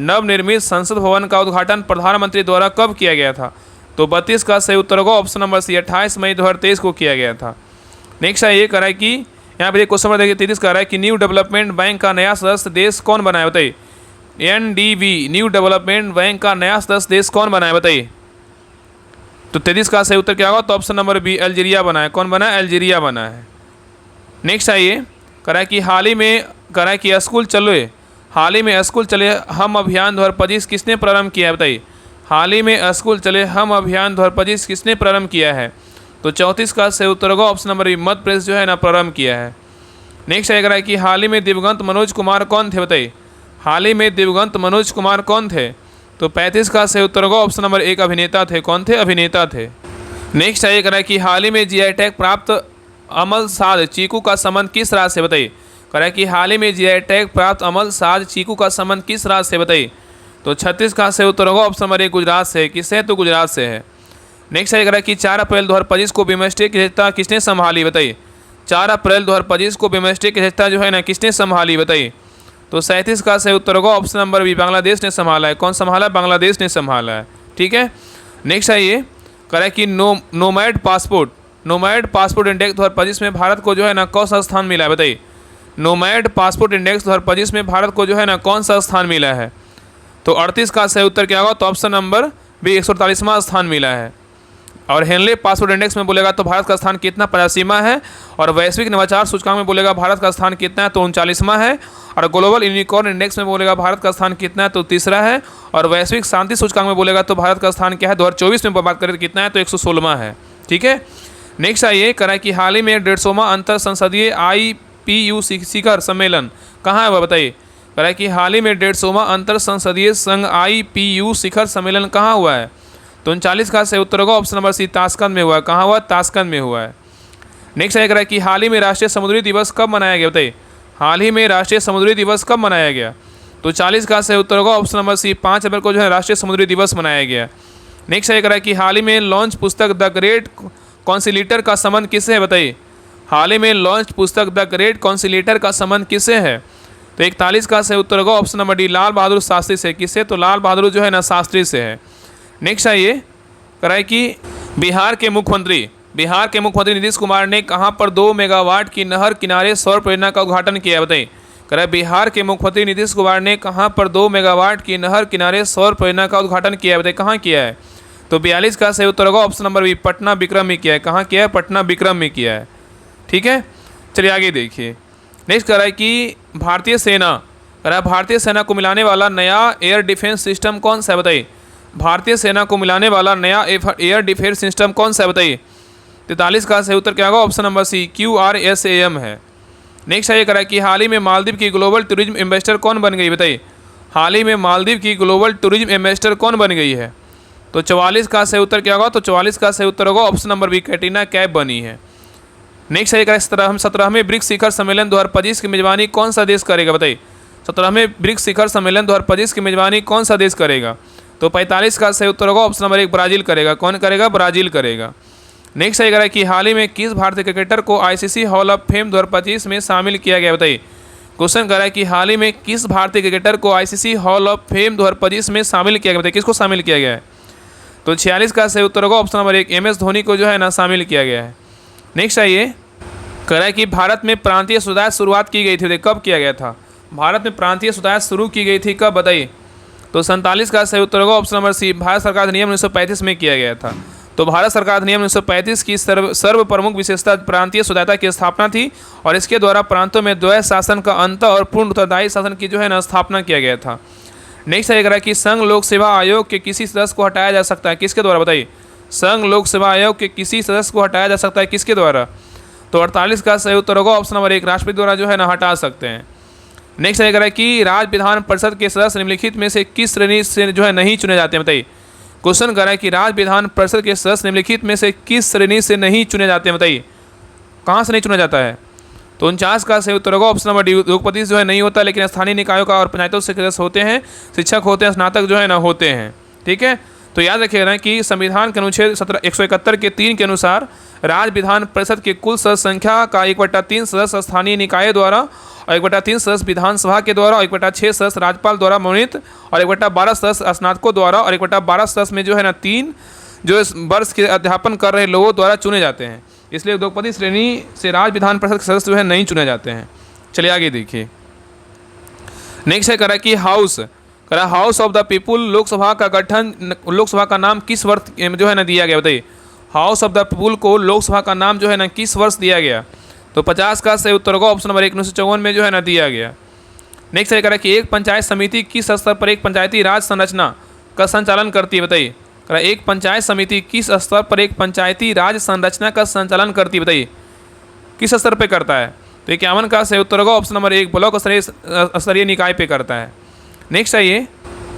Speaker 1: नवनिर्मित संसद भवन का उद्घाटन प्रधानमंत्री द्वारा कब किया गया था? तो 32 का सही उत्तर होगा ऑप्शन नंबर सी, 28 मई 2023 को किया गया था। नेक्स्ट ये करा है कि यहाँ पे क्वेश्चन नंबर देखिए 33 का रहा है कि न्यू डेवलपमेंट बैंक का नया सदस्य देश कौन बनाया? बताइए, NDB न्यू डेवलपमेंट बैंक का नया सदस्य देश कौन बनाया? बताइए। तो 33 का सही उत्तर क्या होगा? तो ऑप्शन नंबर बी, अल्जीरिया बना है। कौन बना है? अल्जीरिया बना है। नेक्स्ट आइए, करा कि हाल ही में करा कि स्कूल चले, हाल ही में स्कूल चले हम अभियान 2025 किसने प्रारंभ किया है? बताइए, हाल ही में स्कूल चले हम अभियान 2025 किसने प्रारंभ किया है? तो 34 का सही उत्तर होगा option number B, Madhya Pradesh जो है ना प्रारंभ किया है। नेक्स्ट आएगा कि हाल ही में दिवंगत मनोज कुमार कौन थे? बताइए, हाल ही में दिवंगत मनोज कुमार कौन थे? तो 35 का सही उत्तर होगा ऑप्शन नंबर 1, अभिनेता थे। कौन थे? अभिनेता थे। नेक्स्ट आइए कि हाल ही में GI टैग प्राप्त अमल साध चीकू का संबंध किस राज्य से? बताइए, करा कि हाल ही में GI टैग प्राप्त अमल साध चीकू का संबंध किस राज्य से? बताइए। तो 36 का सही उत्तर होगा ऑप्शन नंबर 1, गुजरात से। किससे? तो गुजरात से है। नेक्स्ट आएगा कि 4 अप्रैल 2025 को बिमस्टेक की अध्यक्षता किसने संभाली? बताइए, 4 अप्रैल 2025 को बिमस्टेक की अध्यक्षता जो है ना किसने संभाली? बताइए। तो 37 का सही उत्तर होगा ऑप्शन नंबर बी, बांग्लादेश ने संभाला है। कौन संभाला है? बांग्लादेश ने संभाला है। ठीक है। नेक्स्ट आइए करा कि नोमैड पासपोर्ट इंडेक्स 2025 में भारत को जो है ना कौन सा स्थान मिला है? बताइए, नोमैड पासपोर्ट इंडेक्स 2025 में भारत को जो है ना कौन सा स्थान मिला है? तो 38 का सही उत्तर क्या होगा? तो ऑप्शन नंबर बी, 148वां स्थान मिला है। और हेनले पासपोर्ट इंडेक्स में बोलेगा तो भारत का स्थान कितना? 85वां है। और वैश्विक नवाचार सूचकांक में बोलेगा भारत का स्थान कितना है? तो 39वां है। और ग्लोबल यूनिकॉर्न इंडेक्स में बोलेगा भारत का स्थान कितना है? तो तीसरा है। और वैश्विक शांति सूचकांक में बोलेगा तो भारत का स्थान क्या है? 2024 में बात करें तो कितना है? तो 116वां है। ठीक है। नेक्स्ट आइए करा कि हाल ही में 150वां अंतर संसदीय IPU शिखर सम्मेलन कहाँ है? वह बताइए। करा कि हाल ही में 150वां अंतर संसदीय संघ IPU शिखर सम्मेलन कहाँ हुआ है? तो 39 का सही उत्तर होगा ऑप्शन नंबर सी, ताशकंद में हुआ है। कहाँ हुआ? ताशकंद में हुआ है। नेक्स्ट आएगा है कि हाल ही में राष्ट्रीय समुद्री दिवस कब मनाया गया? बताइए, हाल ही में राष्ट्रीय समुद्री दिवस कब मनाया गया? तो 40 का सही उत्तर होगा ऑप्शन नंबर सी, 5 अप्रैल को जो है राष्ट्रीय समुद्री दिवस मनाया गया। नेक्स्ट आएगा है कि हाल ही में लॉन्च पुस्तक द ग्रेट कॉन्सिलेटर का संबंध किससे है? बताइए, हाल ही में लॉन्च पुस्तक द ग्रेट कॉन्सिलेटर का संबंध किससे है? तो 41 का सही उत्तर होगा option number D, Lal Bahadur Shastri से। किससे? तो लाल बहादुर जो है ना शास्त्री से है। नेक्स्ट आइए कराए कि बिहार के बिहार के मुख्यमंत्री नीतीश कुमार ने कहां पर 2 मेगावाट की नहर किनारे सौर परियोजना का उद्घाटन किया, बताइए। कह रहा है बिहार के मुख्यमंत्री नीतीश कुमार ने कहां पर 2 मेगावाट की नहर किनारे सौर परियोजना का उद्घाटन किया है, बताइए कहाँ किया है। तो 42 का सही उत्तर होगा option number B, Patna Bikram में किया है। कहाँ किया है? पटना बिक्रम में किया है। ठीक है, चलिए आगे देखिए। नेक्स्ट कह रहा है कि भारतीय सेना, कह रहा है भारतीय सेना को मिलाने वाला नया एयर डिफेंस सिस्टम कौन सा है, बताइए। भारतीय सेना को मिलाने वाला नया एयर डिफेंस सिस्टम कौन सा है, बताइए। 43 का सही उत्तर क्या होगा? ऑप्शन नंबर सी, QRSAM है। नेक्स्ट ये कह रहा है कि हाल ही में मालदीव की ग्लोबल टूरिज्म एम्बेसडर कौन बन गई, बताइए। हाल ही में मालदीव की ग्लोबल टूरिज्म एम्बेसडर कौन बन गई है? तो 44 का सही उत्तर क्या होगा? तो 44 का सही उत्तर होगा option number B, Katrina Kaif बनी है। नेक्स्ट ये कह रहा है 17वें ब्रिक्स शिखर सम्मेलन 2025 की मेजबानी कौन सा देश करेगा, बताइए। 17वें ब्रिक्स शिखर सम्मेलन 2025 की मेजबानी कौन सा देश करेगा? तो 45 का सही उत्तर होगा ऑप्शन नंबर 1, ब्राजील करेगा। कौन करेगा? ब्राजील करेगा। नेक्स्ट ये कह रहा है कि हाल ही में किस भारतीय क्रिकेटर को ICC हॉल ऑफ फेम 2025 में शामिल किया गया, बताइए। क्वेश्चन कर रहा है कि हाल ही में किस भारतीय क्रिकेटर को ICC हॉल ऑफ फेम 2025 में शामिल किया गया, बताइए। किसको शामिल किया गया है? तो 46 का सही उत्तर होगा ऑप्शन नंबर 1, MS धोनी को जो है ना शामिल किया गया है। नेक्स्ट आइए, कह रहा है कि भारत में प्रांतीय सुधार शुरुआत की गई थी, कब किया गया था? भारत में प्रांतीय सुधार शुरू की गई थी कब, बताइए। तो 47 का सही उत्तर होगा ऑप्शन नंबर सी, भारत सरकार अधिनियम 1935 में किया गया था। तो भारत सरकार अधिनियम 1935 की सर्व प्रमुख विशेषता प्रांतीय सुधारता की स्थापना थी और इसके द्वारा प्रांतों में द्वैध शासन का अंत और पूर्ण उत्तरदायी शासन की जो है ना स्थापना किया गया था। नेक्स्ट ये कह रहा है कि संघ लोक सेवा आयोग के किसी सदस्य को हटाया जा सकता है, किसके द्वारा, बताइए। संघ लोक सेवा आयोग के किसी सदस्य को हटाया जा सकता है, किसके द्वारा? तो 48 का सही उत्तर होगा ऑप्शन नंबर 1, राष्ट्रपति द्वारा जो है ना हटा सकते हैं। नेक्स्ट ये कह रहा है कि राज्य विधान परिषद के सदस्य निम्नलिखित में से किस श्रेणी से जो है नहीं चुने जाते हैं, बताइए। क्वेश्चन कर रहा है कि राज्य विधान परिषद के सदस्य निम्नलिखित में से किस श्रेणी से नहीं चुने जाते हैं, बताइए। कहाँ से नहीं चुना जाता है? तो 49 का सही उत्तर होगा ऑप्शन नंबर डी, उद्योगपति जो है नहीं होता, लेकिन स्थानीय निकायों का और पंचायतों से सदस्य होते हैं, शिक्षक होते हैं, स्नातक जो है ना होते हैं। ठीक है, तो याद रखिएगा कि संविधान के अनुच्छेद 171 के 3 के अनुसार राज्य विधान परिषद की कुल सदस्य संख्या का 1/3 सदस्य स्थानीय निकाय द्वारा और 1/3 सदस्य विधानसभा के द्वारा और 1/6 सदस्य राज्यपाल द्वारा मनोनीत और 1/12 सदस्य स्नातकों द्वारा और 1/12 सदस्य में जो है ना 3 जो इस वर्ष के अध्यापन कर रहे लोगों द्वारा चुने जाते हैं। इसलिए उद्योगपति श्रेणी से राज्य विधान परिषद के सदस्य जो है नहीं चुने जाते हैं। चलिए आगे देखिए। नेक्स्ट है कह रहा है कि house of the people Lok Sabha का गठन, लोकसभा का नाम किस वर्ष जो है ना दिया गया, बताइए। हाउस ऑफ द पीपुल को लोकसभा का नाम जो है ना किस वर्ष दिया गया? तो 50 का सही उत्तर होगा ऑप्शन नंबर 1, 1954 में जो है ना दिया गया। नेक्स्ट है कह रहा है कि एक पंचायत समिति किस स्तर पर एक पंचायती राज संरचना का संचालन करती है, बताइए। कह रहा है एक पंचायत समिति किस स्तर पर एक पंचायती राज संरचना का संचालन करती है, बताइए। किस स्तर पर करता है? तो 51 का सही उत्तर होगा ऑप्शन नंबर 1, ब्लॉक स्तरीय निकाय पे करता है। नेक्स्ट आइए,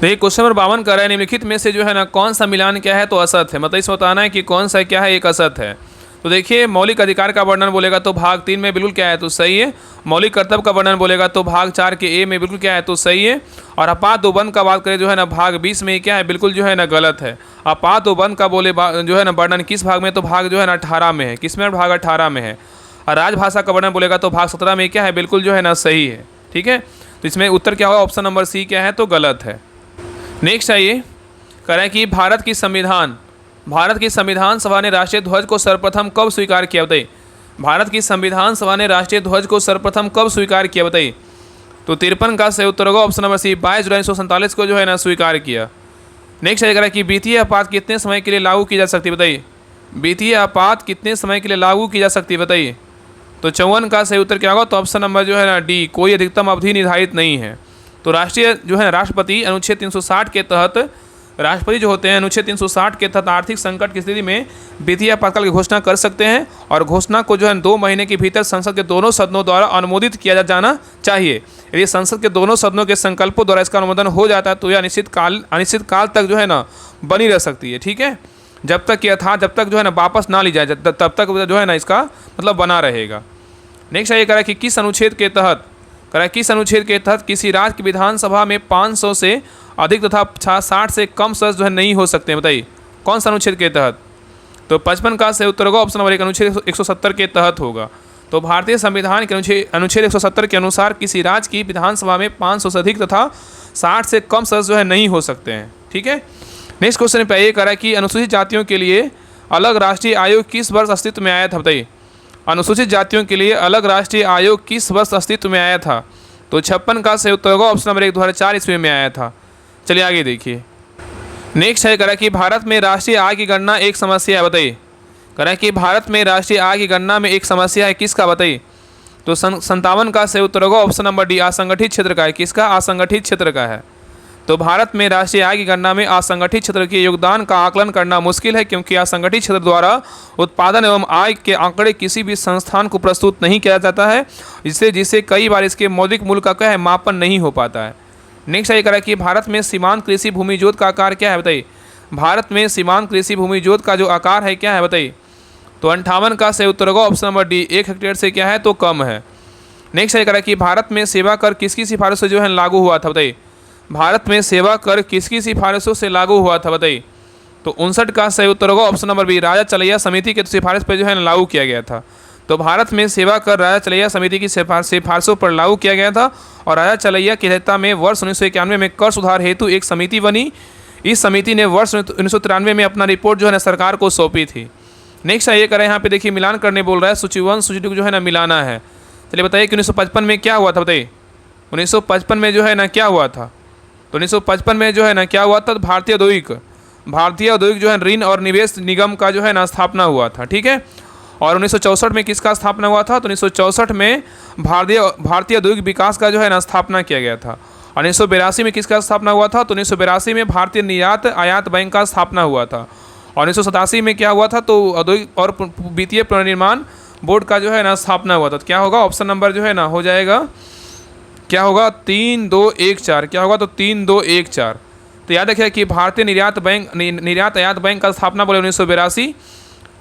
Speaker 1: तो ये क्वेश्चन नंबर 52 कर रहा है निम्नलिखित में से जो है ना कौन सा मिलान क्या है? तो असत है। मतलब इसमें बताना है कि कौन सा क्या है, एक असत है। तो देखिए, मौलिक अधिकार का वर्णन बोलेगा तो भाग 3 में बिल्कुल क्या है, तो सही है। मौलिक कर्तव्य का वर्णन बोलेगा तो भाग 4 के ए में बिल्कुल क्या है, तो सही है। और आपात उपबंध का बात करें जो है ना भाग 20 में क्या है, बिल्कुल जो है ना गलत है। आपात उपबंध का बोले जो है ना वर्णन किस भाग में, तो भाग जो है ना 18 में है। किस में? भाग 18 में है। और राजभाषा का वर्णन बोलेगा तो भाग 17 में क्या है, बिल्कुल जो है ना सही है। ठीक है, तो इसमें उत्तर क्या होगा? ऑप्शन नंबर सी क्या है, तो गलत है। नेक्स्ट आइए, कह रहा है कि भारत की संविधान सभा ने राष्ट्रीय ध्वज को सर्वप्रथम कब स्वीकार किया, बताइए। भारत की संविधान सभा ने राष्ट्रीय ध्वज को सर्वप्रथम कब स्वीकार किया, बताइए। तो 53 का सही उत्तर होगा ऑप्शन नंबर सी, 22 जुलाई 1947 को जो है ना स्वीकार किया। नेक्स्ट कह रहा है कि वित्तीय आपात कितने समय के लिए लागू की जा सकती है, बताइए। वित्तीय आपात कितने समय के लिए लागू की जा सकती है, बताइए। तो 54 का सही उत्तर क्या होगा? तो ऑप्शन नंबर जो है ना डी, कोई अधिकतम अवधि निर्धारित नहीं है। तो राष्ट्रीय जो है राष्ट्रपति अनुच्छेद 360 के तहत, राष्ट्रपति जो होते हैं अनुच्छेद 360 के तहत आर्थिक संकट की स्थिति में वित्तीय आपातकाल की घोषणा कर सकते हैं और घोषणा को जो है 2 महीने के भीतर संसद के दोनों सदनों द्वारा अनुमोदित किया जाना चाहिए। यदि संसद के दोनों सदनों के संकल्पों द्वारा इसका अनुमोदन हो जाता है तो यह अनिश्चित काल तक जो है ना बनी रह सकती है। ठीक है, जब तक जब तक जो है ना वापस ना ली जाए तब तक जो है ना इसका मतलब बना रहेगा। नेक्स्ट ये कह रहा है कि किस अनुच्छेद के तहत किसी राज्य की विधानसभा में 500 से अधिक तथा 60 से कम सदस्य जो है नहीं हो सकते हैं, बताइए। कौन सा अनुच्छेद के तहत? तो 55 का सही उत्तर होगा ऑप्शन नंबर 1, अनुच्छेद 170 के तहत होगा। तो भारतीय संविधान के अनुच्छेद 170 के अनुसार किसी राज्य की विधानसभा में 500 से अधिक तथा 60 से कम सदस्य जो है नहीं हो सकते हैं। ठीक है, नेक्स्ट क्वेश्चन पे ये कह रहा है कि अनुसूचित जातियों के लिए अलग राष्ट्रीय आयोग किस वर्ष अस्तित्व में आया था बताइए। अनुसूचित जातियों के लिए अलग राष्ट्रीय आयोग किस वर्ष अस्तित्व में आया था? तो 56 का सही उत्तर होगा ऑप्शन नंबर 1 2004 ईस्वी में आया था। चलिए आगे देखिए। नेक्स्ट है करा कि भारत में राष्ट्रीय आय की गणना एक समस्या है बताइए। करा कि भारत में राष्ट्रीय आय की गणना में एक समस्या है, किसका बताइए? तो 57 का सही उत्तर होगा ऑप्शन नंबर डी असंगठित क्षेत्र का है। किसका? असंगठित क्षेत्र का है। तो भारत में राष्ट्रीय आय की गणना में असंगठित क्षेत्र के योगदान का आकलन करना मुश्किल है, क्योंकि असंगठित क्षेत्र द्वारा उत्पादन एवं आय के आंकड़े किसी भी संस्थान को प्रस्तुत नहीं किया जाता है, जिससे कई बार इसके मौलिक मूल्य का क्या है मापन नहीं हो पाता है। नेक्स्ट ये करा कि भारत में सीमांत कृषि भूमि जोत का आकार क्या है बताइए। भारत में सीमांत कृषि भूमि जोत का जो आकार है क्या है बताइए। तो 58 का सही उत्तर होगा ऑप्शन नंबर डी 1 हेक्टेयर से क्या है तो कम है। नेक्स्ट ये करा कि भारत में सेवा कर किसकी सिफारिश से जो है लागू हुआ था बताइए। भारत में सेवा कर किसकी सिफारिशों से लागू हुआ था बताइए। तो 59 का सही उत्तर होगा ऑप्शन नंबर बी राजा चलैया समिति की सिफारिश पर जो है लागू किया गया था। तो भारत में सेवा कर राजा चलैया समिति की सिफारिशों पर लागू किया गया था और राजा चलैया की अध्यक्षता में वर्ष 1991 में कर सुधार हेतु एक समिति बनी। इस समिति ने वर्ष 1993 में अपना रिपोर्ट जो है ना सरकार को सौंपी थी। नेक्स्ट ये करें यहाँ पे देखिए मिलान करने बोल रहा है, सूची 1 सूची 2 जो है ना मिलाना है। चलिए बताइए कि 1955 में क्या हुआ था बताइए। 1955 में जो है ना क्या हुआ था। तो 1955 में जो है ना क्या हुआ था, भारतीय औद्योगिक जो है ऋण और निवेश निगम का जो है ना स्थापना हुआ था, ठीक है। और 1964 में किसका स्थापना हुआ था। तो 1964 में भारतीय औद्योगिक विकास का जो है ना स्थापना किया गया था। और 1982 में किसका स्थापना हुआ था। तो 1982 में भारतीय निर्यात आयात बैंक का स्थापना हुआ था। और 1987 में क्या हुआ था, तो औद्योगिक और वित्तीय पुनर्निर्माण बोर्ड का जो है ना स्थापना हुआ था। तो क्या होगा ऑप्शन नंबर जो है ना हो जाएगा, क्या होगा 3 2 1 4। क्या होगा तो 3 2 1 4। तो याद रखिए कि भारतीय निर्यात आयात बैंक का स्थापना बोले 1982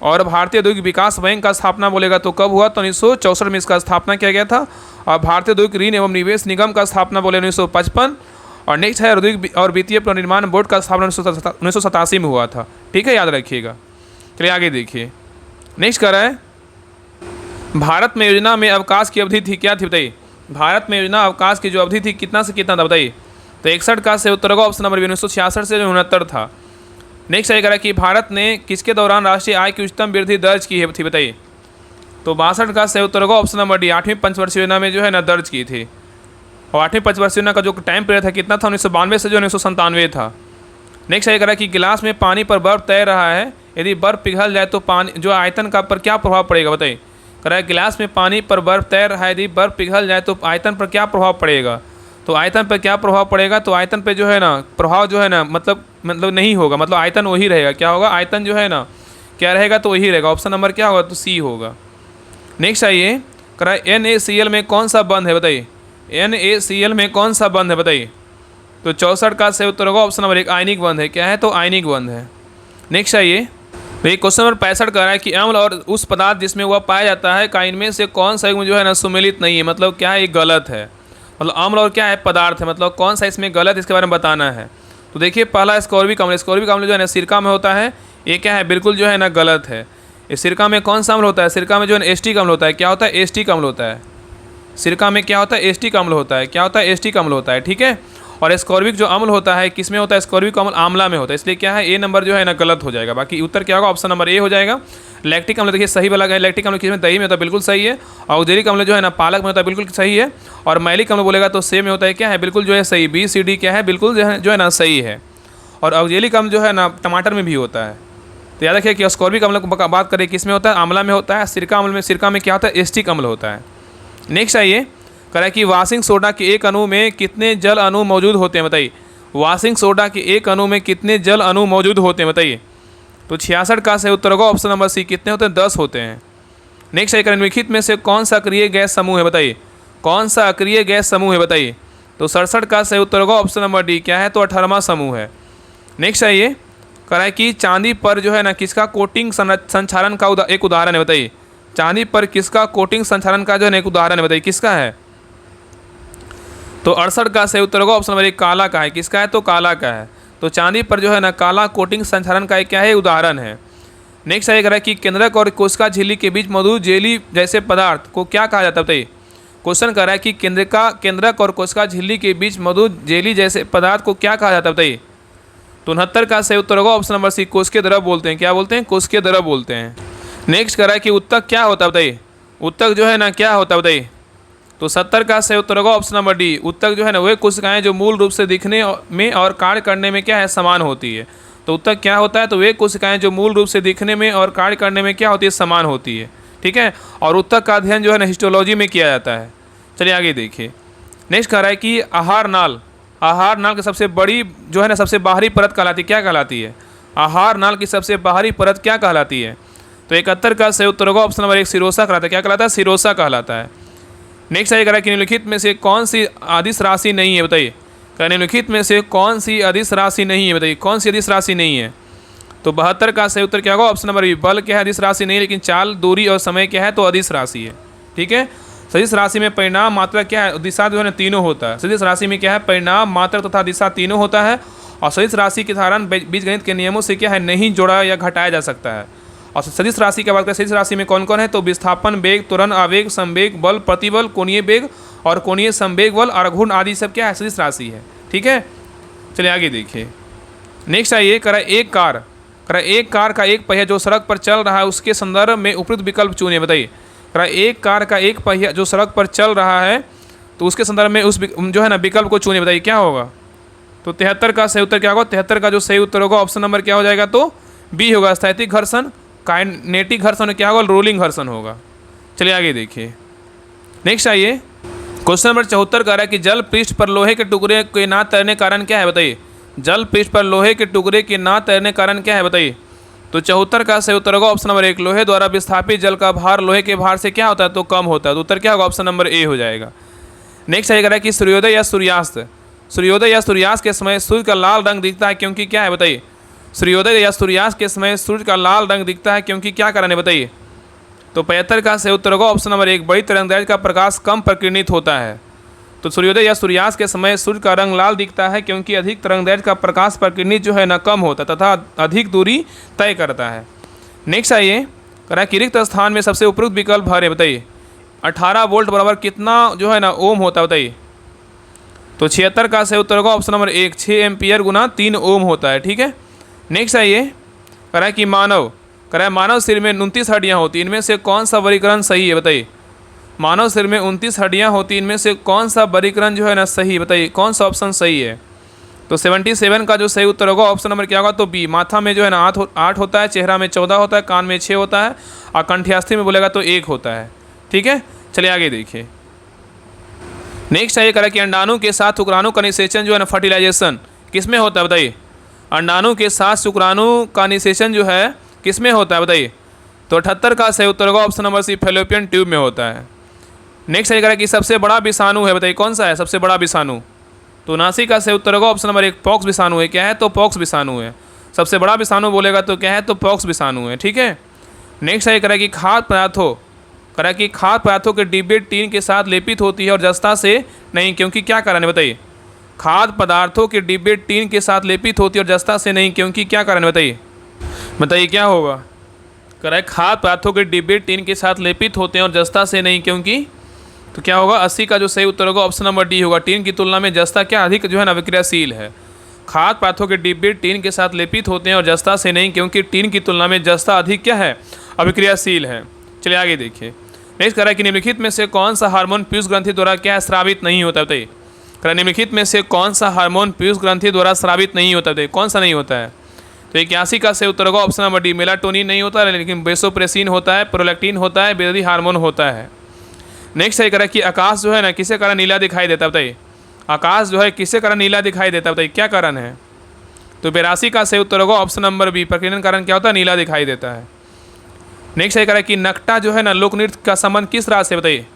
Speaker 1: और भारतीय औद्योगिक विकास बैंक का स्थापना बोलेगा तो कब हुआ, तो 1964 में इसका स्थापना किया गया था। और भारतीय औद्योगिक ऋण एवं निवेश निगम का स्थापना बोले 1955। और नेक्स्ट है औद्योगिक और वित्तीय पुनर्निर्माण बोर्ड का स्थापना 1987 में हुआ था, ठीक है, याद रखिएगा। चलिए आगे देखिए। नेक्स्ट कर रहा है भारत में योजना में अवकाश की अवधि थी, क्या थी बताइए। भारत में योजना अवकाश की जो अवधि थी कितना से कितना था बताइए। तो 61 का से उत्तर होगा ऑप्शन नंबर 1966 से 69 था। नेक्स्ट ये करा कि भारत ने किसके दौरान राष्ट्रीय आय की उच्चतम वृद्धि दर्ज की है थी बताइए। तो 62 का सही उत्तर होगा ऑप्शन नंबर डी 8वीं पंचवर्षीय योजना में जो है ना दर्ज की थी। और 8वीं पंचवर्षीय योजना का जो टाइम पीरियड था कितना था, 1992 से जो 1997 था। नेक्स्ट ये करा कि गिलास में पानी पर बर्फ तैर रहा है, यदि बर्फ पिघल जाए तो पानी जो आयतन का पर क्या प्रभाव पड़ेगा बताइए। करा गिलास में पानी पर बर्फ तैर रहा है, यदि बर्फ पिघल जाए तो आयतन पर क्या प्रभाव पड़ेगा। तो आयतन पर क्या प्रभाव पड़ेगा, तो आयतन पे जो है ना प्रभाव जो है ना मतलब नहीं होगा, मतलब आयतन वही रहेगा। क्या होगा, आयतन जो है ना क्या रहेगा तो वही रहेगा। ऑप्शन नंबर क्या होगा, तो सी होगा। नेक्स्ट आइए करा NaCl में कौन सा बंध है बताइए। NaCl में कौन सा बंध है बताइए। तो 64 का सही उत्तर होगा ऑप्शन नंबर 1 आयनिक बंध है। क्या है, तो आयनिक बंध है। नेक्स्ट आइए भाई क्वेश्चन नंबर 65 कह रहा है कि अम्ल और उस पदार्थ जिसमें वह पाया जाता है का इनमें से कौन सा जो है ना सुमेलित नहीं है, मतलब क्या है ये गलत है। मतलब अम्ल और क्या है पदार्थ है, मतलब कौन सा इसमें गलत, इसके बारे में बताना है। तो देखिए पहला स्कॉर्बिक अम्ल जो है ना सिरका में होता है, ये क्या है बिल्कुल जो है ना गलत है। इस सिरका में कौन सा अम्ल होता है, सिरका में जो है एस्टिक अम्ल होता है। क्या होता है, एस्टिक अम्ल होता है। सिरका में क्या होता है, एस्टिक अम्ल होता है। क्या होता है, एस्टिक अम्ल होता है, ठीक है। और स्कॉर्बिक जो अम्ल होता है किस में होता है, स्कॉर्बिक अम्ल आंवला में होता है, इसलिए क्या है ए नंबर जो है ना गलत हो जाएगा। बाकी उत्तर क्या होगा, ऑप्शन नंबर ए हो जाएगा। लैक्टिक अम्ल देखिए सही वाला है, लैक्टिक अम्ल किसमें दही में होता है, बिल्कुल सही है। ऑक्जेलिक अम्ल जो है ना पालक में होता है, बिल्कुल सही है। और मैलिक अम्ल बोलेगा तो सेब में होता है, क्या है बिल्कुल जो है सही। BCD क्या है बिल्कुल जो है ना सही है। और ऑक्जेलिक अम्ल जो है ना टमाटर में भी होता है। तो याद रखिए कि स्कॉर्बिक अम्ल की बात करें किस में होता है, आंवला में होता है। सिरका में क्या होता है, एस्टिक अम्ल होता है। नेक्स्ट आइए कह कि वाशिंग सोडा के एक अणु में कितने जल अणु मौजूद होते हैं बताइए। वाशिंग सोडा के एक अणु में कितने जल अणु मौजूद होते हैं बताइए। तो 66 का सही उत्तर होगा ऑप्शन नंबर सी, कितने होते हैं 10 होते हैं। नेक्स्ट है निम्नलिखित में से कौन सा अक्रिय गैस समूह है बताइए। कौन सा अक्रिय गैस समूह है बताइए। तो 67 का सही उत्तर होगा ऑप्शन नंबर डी, क्या है तो 18वां समूह है। नेक्स्ट है ये कह कि चांदी पर जो है ना किसका कोटिंग संचालन का एक उदाहरण है बताइए। चांदी पर किसका कोटिंग संचालन का जो है एक उदाहरण है बताइए, किसका है। तो 68 का सही उत्तर होगा ऑप्शन नंबर 1 काला का है। किसका है, तो काला का है। तो चांदी पर जो है ना काला कोटिंग संचालन का एक क्या है उदाहरण है। नेक्स्ट है कह कि केंद्रक और कोशिका झिल्ली के बीच मौजूद जेली जैसे पदार्थ को क्या कहा जाता है बताइए। क्वेश्चन कर रहा है कि केंद्रक और कोशिका झिल्ली के बीच मौजूद जेली जैसे पदार्थ को क्या कहा जाता है बताइए। तो 69 का सही उत्तर होगा ऑप्शन नंबर सी, कोष्कीय द्रव बोलते हैं। क्या बोलते हैं? कोष्कीय द्रव बोलते हैं। नेक्स्ट करा कि उत्तक क्या होता है बताइए। उत्तक जो है ना क्या होता है बताइए। तो 70 का सही उत्तर होगा ऑप्शन नंबर डी। उत्तक जो है ना वे कोशिकाएं जो मूल रूप से दिखने में और कार्य करने में क्या है, समान होती है। तो उत्तक क्या होता है? तो वे कोशिकाएं जो मूल रूप से दिखने में और कार्य करने में क्या होती है, समान होती है। ठीक है, और उत्तक का अध्ययन जो है ना हिस्टोलॉजी में किया जाता है। चलिए आगे देखिए। नेक्स्ट कह रहा है कि आहार नाल, आहार नाल की सबसे बड़ी जो है ना सबसे बाहरी परत कहलाती है, क्या कहलाती है? आहार नाल की सबसे बाहरी परत क्या कहलाती है? तो 71 का सही उत्तर होगा ऑप्शन नंबर एक, सिरोसा कहलाता है। क्या कहलाता है? सिरोसा कहलाता है। नेक्स्ट आगे कह रहा है कि निम्नलिखित में से कौन सी अदिश राशि नहीं है बताइए। निम्नलिखित में से कौन सी अदिश राशि नहीं है बताइए, कौन सी अदिश राशि नहीं है? तो 72 का सही उत्तर क्या होगा ऑप्शन नंबर बी, बल क्या है, अदिश राशि नहीं, लेकिन चाल, दूरी और समय क्या है, तो अदिश राशि है। ठीक है, सदिश राशि में परिणाम, मात्रा क्या है, दिशा जो है ना तीनों होता है। सदिश राशि में क्या है, परिणाम, मात्रा तथा दिशा तीनों होता है। और सदिश राशि के साधारण बीजगणित के नियमों से क्या है, नहीं जोड़ा या घटाया जा सकता है। और सदिश राशि की बात करें, सदिश राशि में कौन कौन है, तो विस्थापन वेग, त्वरण आवेग, संवेग बल, प्रतिबल, कोणीय वेग और कोणीय संवेग बल, आघूर्ण आदि सब क्या है, सदिश राशि है। ठीक है, चलिए आगे देखिए। नेक्स्ट आइए, करा एक कार का एक पहिया जो सड़क पर चल रहा है उसके संदर्भ में उपयुक्त विकल्प चुनिए बताइए। करा एक कार का एक पहिया जो सड़क पर चल रहा है तो उसके संदर्भ में उस जो है ना विकल्प को चुनिए बताइए, क्या होगा? तो 73 का सही उत्तर क्या होगा? 73 का जो सही उत्तर होगा ऑप्शन नंबर क्या हो जाएगा, तो बी होगा, स्थैतिक घर्षण। काइनेटिक घर्षण क्या होगा? रोलिंग घर्षण होगा। चलिए आगे देखिए। नेक्स्ट आइए, क्वेश्चन नंबर 74 कह रहा है कि जल पृष्ठ पर लोहे के टुकड़े के ना तैरने कारण क्या है बताइए। जल पृष्ठ पर लोहे के टुकड़े के ना तैरने कारण क्या है बताइए। तो 74 का सही उत्तर होगा ऑप्शन नंबर एक, लोहे द्वारा विस्थापित जल का भार लोहे के भार से क्या होता है, तो कम होता है। तो उत्तर क्या होगा? ऑप्शन नंबर ए हो जाएगा। नेक्स्ट आइए कह रहा है कि सूर्योदय या सूर्यास्त, सूर्योदय या सूर्यास्त के समय सूर्य का लाल रंग दिखता है क्योंकि क्या है बताइए। सूर्योदय या सूर्यास्त के समय सूर्य का लाल रंग दिखता है क्योंकि क्या कारण है बताइए। तो 75 का सही उत्तर होगा ऑप्शन नंबर एक, बड़ी तरंगदैर्घ्य का प्रकाश कम प्रकीर्णित होता है। तो सूर्योदय या सूर्यास्त के समय सूर्य का रंग लाल दिखता है क्योंकि अधिक तरंगदैर्घ्य का प्रकाश प्रकीर्णित जो है ना कम होता है तथा अधिक दूरी तय करता है। नेक्स्ट आइए, करा कि रिक्त स्थान में सबसे उपयुक्त विकल्प भरे बताइए। 18 वोल्ट बराबर कितना जो है ना ओम होता है बताइए। तो 76 का सही उत्तर होगा ऑप्शन नंबर एक, 6 एम्पियर गुना 3 ओम होता है। ठीक है, नेक्स्ट आइए, करा कि मानव शरीर में 29 हड्डियाँ होती हैं, इनमें से कौन सा वर्गीकरण सही है बताइए। मानव शरीर में 29 हड्डियाँ होती हैं, इनमें से कौन सा वर्गीकरण जो है ना सही बताइए, कौन सा ऑप्शन सही है। तो 77 का जो सही उत्तर होगा ऑप्शन नंबर क्या होगा, तो बी, माथा में जो है ना 8 होता है, चेहरा में 14 होता है, कान में 6 होता है और कंठ्यास्थि में बोलेगा तो 1 होता है। ठीक है, चलिए आगे देखिए। नेक्स्ट आइए करा कि अंडाणु के साथ शुक्राणु का निषेचन जो है ना फर्टिलाइजेशन किसमें होता है बताइए। अंडाणु के साथ शुक्राणु का निषेचन जो है किसमें होता है बताइए। तो 78 का सही उत्तर होगा option number C, fallopian tube में होता है। नेक्स्ट आइए कि सबसे बड़ा विषाणु है बताइए, कौन सा है सबसे बड़ा विषाणु। तो 79 का सही उत्तर होगा ऑप्शन नंबर एक, पॉक्स विषाणु है। क्या है, तो पॉक्स विषाणु है। सबसे बड़ा विषाणु बोलेगा तो क्या है, तो पॉक्स विषाणु है। ठीक है, नेक्स्ट आइए कि खाद्य पदार्थों के डिब्बे टीन के साथ लेपित होती है और जस्ता से नहीं, क्योंकि क्या कारण है बताइए। खाद्य पदार्थों के डिब्बे टीन के साथ लेपित होती है और जस्ता से नहीं, क्योंकि क्या कारण बताइए। बताइए क्या होगा। खाद्य पदार्थों के डिब्बे टीन के साथ लेपित होते हैं और जस्ता से नहीं, क्योंकि तो क्या होगा 80 का जो सही उत्तर होगा ऑप्शन नंबर डी होगा, टीन की तुलना में जस्ता क्या अधिक जो है ना विक्रियाशील है। खाद्य पदार्थों के डिब्बे टीन के साथ लेपित होते हैं और जस्ता से नहीं, क्योंकि टीन की तुलना में जस्ता अधिक क्या है, अविक्रियाशील है। चलिए आगे देखिए। नेक्स्ट कह रहा है कि निम्नलिखित में से कौन सा हार्मोन पीयूष ग्रंथि द्वारा क्या स्रावित नहीं होता बताइए। निम्नलिखित में से कौन सा हार्मोन पीयूष ग्रंथि द्वारा स्रावित नहीं होता बताइए, कौन सा नहीं होता है। तो 81 का सही उत्तर होगा ऑप्शन नंबर डी, मेलाटोनिन नहीं होता है, लेकिन बेसोप्रेसिन होता है, प्रोलैक्टिन होता है, बेरी हार्मोन होता है। नेक्स्ट सही करा कि आकाश जो है ना किसे कारण नीला दिखाई देता बताइए। आकाश जो है किसे कारण नीला दिखाई देता बताइए, क्या कारण है। तो 82 का सही उत्तर होगा ऑप्शन नंबर बी, प्रकीर्णन कारण क्या होता है, नीला दिखाई देता है। नेक्स्ट सही करा कि नकटा जो है ना लोक नृत्य का संबंध किस राज्य से बताइए।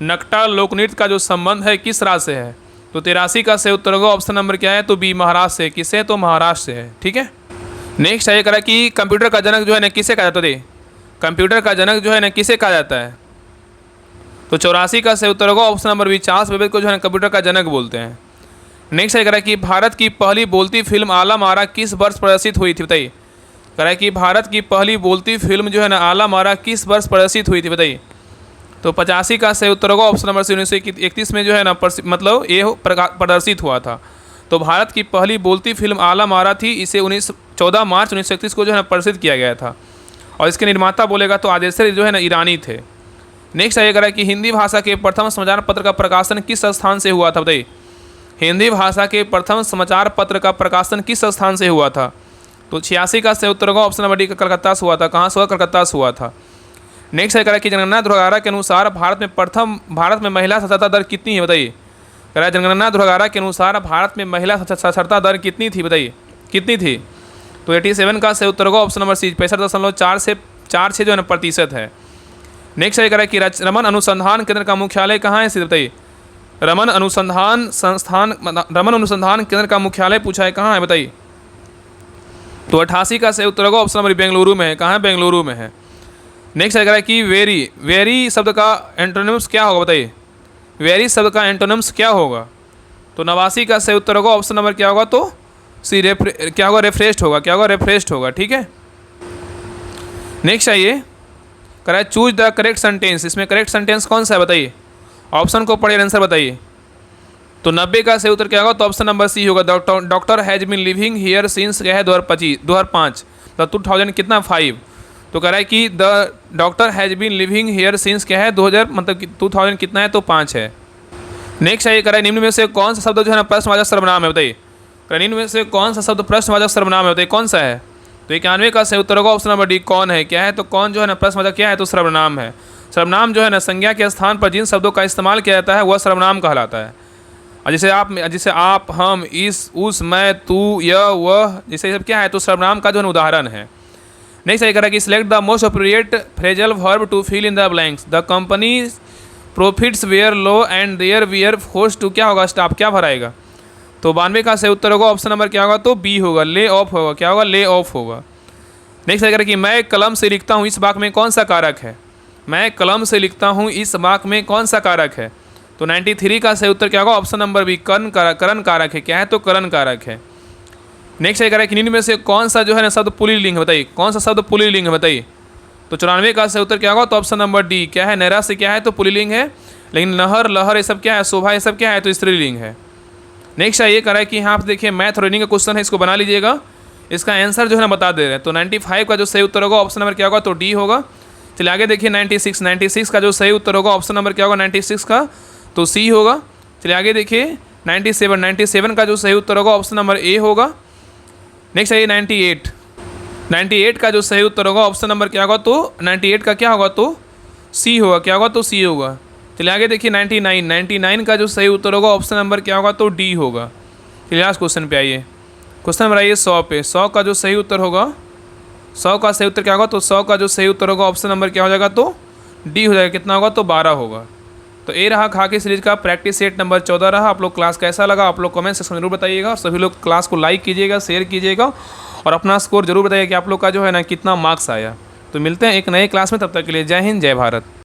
Speaker 1: नकटा लोक नृत्य का जो संबंध है किस राज्य से है। तो 83 का सही उत्तर होगा ऑप्शन नंबर क्या है, तो बी, महाराष्ट्र से। किससे, तो महाराष्ट्र से है। ठीक है, नेक्स्ट ये करा कि कंप्यूटर का जनक जो है ना किसे कहा जाता है। कंप्यूटर का जनक जो है ना किसे कहा जाता है। तो 84 का सही उत्तर होगा option number B, Charles Babbage को जो है ना कंप्यूटर का जनक बोलते हैं। नेक्स्ट ये करा कि भारत की पहली बोलती फिल्म आला मारा किस वर्ष प्रदर्शित हुई थी बताइए। करा कि भारत की पहली बोलती फिल्म जो है ना आला मारा किस वर्ष प्रदर्शित हुई थी बताइए। तो 85 का सही उत्तर होगा ऑप्शन नंबर सी, 1931 में जो है ना मतलब ये प्रदर्शित हुआ था। तो भारत की पहली बोलती फिल्म आलम आरा थी, इसे 14 मार्च 1931 को जो है ना प्रदर्शित किया गया था। और इसके निर्माता बोलेगा तो आदेशर जो है ना ईरानी थे। नेक्स्ट आइए करा कि हिंदी भाषा के प्रथम समाचार पत्र का प्रकाशन किस स्थान से हुआ था, बताइए। हिंदी भाषा के प्रथम समाचार पत्र का प्रकाशन किस स्थान से हुआ था? तो 86 का सही उत्तर होगा ऑप्शन नंबर डी, कलकत्ता से हुआ था। कहाँ से हुआ? कलकत्ता से हुआ था। नेक्स्ट है करा कि जनगणना ध्रुवारा के अनुसार भारत में महिला साक्षरता दर कितनी है, बताइए। करा जनगणना ध्रुवारा के अनुसार भारत में महिला साक्षरता दर कितनी थी, बताइए कितनी थी? तो 87 का सही उत्तर होगा ऑप्शन नंबर सी, 65.4 जो है ना प्रतिशत है। नेक्स्ट है करा कि रमन अनुसंधान केंद्र का मुख्यालय कहाँ है, बताइए। रमन अनुसंधान केंद्र का मुख्यालय पूछा है कहाँ है, बताइए। तो 88 का सही उत्तर होगा ऑप्शन नंबर बेंगलुरु में है। कहाँ है? बेंगलुरु में है। नेक्स्ट है कि वेरी शब्द का एंटोनिम्स क्या होगा, बताइए। वेरी शब्द का एंटोनिम्स क्या होगा? तो 89 का सही उत्तर होगा ऑप्शन नंबर क्या होगा? तो सी, क्या होगा? रेफ्रेश्ड होगा। क्या होगा? रेफ्रेश्ड होगा। ठीक है। नेक्स्ट आइए करा चूज द करेक्ट सेंटेंस, इसमें करेक्ट सेंटेंस कौन सा है, बताइए। ऑप्शन को पढ़िए, आंसर बताइए। तो 90 का सही उत्तर क्या होगा? तो ऑप्शन नंबर सी होगा। Doctor has been living here since क्या है 2005 द 2000 कितना 5। तो कह रहा है कि the doctor has been living here since क्या है 2000 मतलब 2000 कितना है, तो 5 है। नेक्स्ट है ये कह रहा है निम्न में से कौन सा शब्द जो है ना प्रश्नवाचक सर्वनाम है, बताइए। निम्न में से कौन सा शब्द प्रश्नवाचक सर्वनाम है, बताइए कौन सा है? तो 91 का सही उत्तर होगा ऑप्शन नंबर डी, कौन है। क्या है? तो कौन जो है ना प्रश्नवाचक क्या है, तो सर्वनाम है। सर्वनाम जो है ना संज्ञा के स्थान पर जिन शब्दों का इस्तेमाल किया जाता है वह सर्वनाम कहलाता है। और जैसे आप, हम, इस, उस, मैं, तू, यह, वह, जैसे सब क्या है, तो सर्वनाम का जो है उदाहरण है। नेक्स्ट ये कह रहा है कि select the most appropriate phrasal verb to fill in the blanks. The company profits were low and there were force to क्या होगा? स्टॉप। क्या भराएगा? तो 92 का सही उत्तर होगा ऑप्शन नंबर क्या होगा? तो बी होगा, ले ऑफ होगा। क्या होगा? ले ऑफ होगा। नेक्स्ट ये कह रहा है कि मैं कलम से लिखता हूँ इस वाक्य में कौन सा कारक है? मैं कलम से लिखता हूँ इस वाक्य में कौन सा कारक है? तो 93 का सही उत्तर क्या होगा? ऑप्शन नंबर बी, करण कारक है। क्या है? तो करण कारक है। नेक्स्ट है कह रहा है कि निम्न में से कौन सा जो है ना शब्द पुल्लिंग है, बताइए। कौन सा शब्द पुल्लिंग है, बताइए। तो 94 का सही उत्तर क्या होगा? तो ऑप्शन नंबर डी, क्या है? नैरा से क्या है, तो पुल्लिंग है। लेकिन नहर, लहर ये सब क्या है? शोभा ये सब क्या है, तो स्त्रीलिंग है। नेक्स्ट है ये कह रहा है कि यहाँ आप देखिए मैथ रीडिंग का क्वेश्चन है, इसको बना लीजिएगा। इसका आंसर जो है ना बता दे रहे हैं। तो 95 का जो सही उत्तर होगा ऑप्शन नंबर क्या होगा? तो डी होगा। चलिए आगे देखिए 96 का जो सही उत्तर होगा ऑप्शन नंबर क्या होगा? 96 का तो सी होगा। चलिए आगे देखिए 97 का जो सही उत्तर होगा ऑप्शन नंबर ए होगा। नेक्स्ट है 98 का जो सही उत्तर होगा ऑप्शन नंबर क्या होगा? तो 98 का क्या होगा? तो सी होगा। क्या होगा? तो सी होगा। चलिए आगे देखिए 99 का जो सही उत्तर होगा ऑप्शन नंबर क्या होगा? तो डी होगा। चलिए लास्ट क्वेश्चन पे आइए। क्वेश्चन नंबर आइए 100 पे। 100 का जो सही उत्तर होगा, 100 का सही उत्तर क्या होगा? तो 100 का जो सही उत्तर होगा ऑप्शन नंबर क्या हो जाएगा? तो डी हो जाएगा। कितना होगा? तो 12 होगा। तो ये रहा खाकी सीरीज का प्रैक्टिस सेट नंबर 14 रहा। आप लोग क्लास कैसा लगा आप लोग कमेंट सेक्शन में जरूर बताइएगा। और सभी लोग क्लास को लाइक कीजिएगा, शेयर कीजिएगा और अपना स्कोर जरूर बताइएगा कि आप लोग का जो है ना कितना मार्क्स आया। तो मिलते हैं एक नए क्लास में, तब तक के लिए जय हिंद, जय भारत।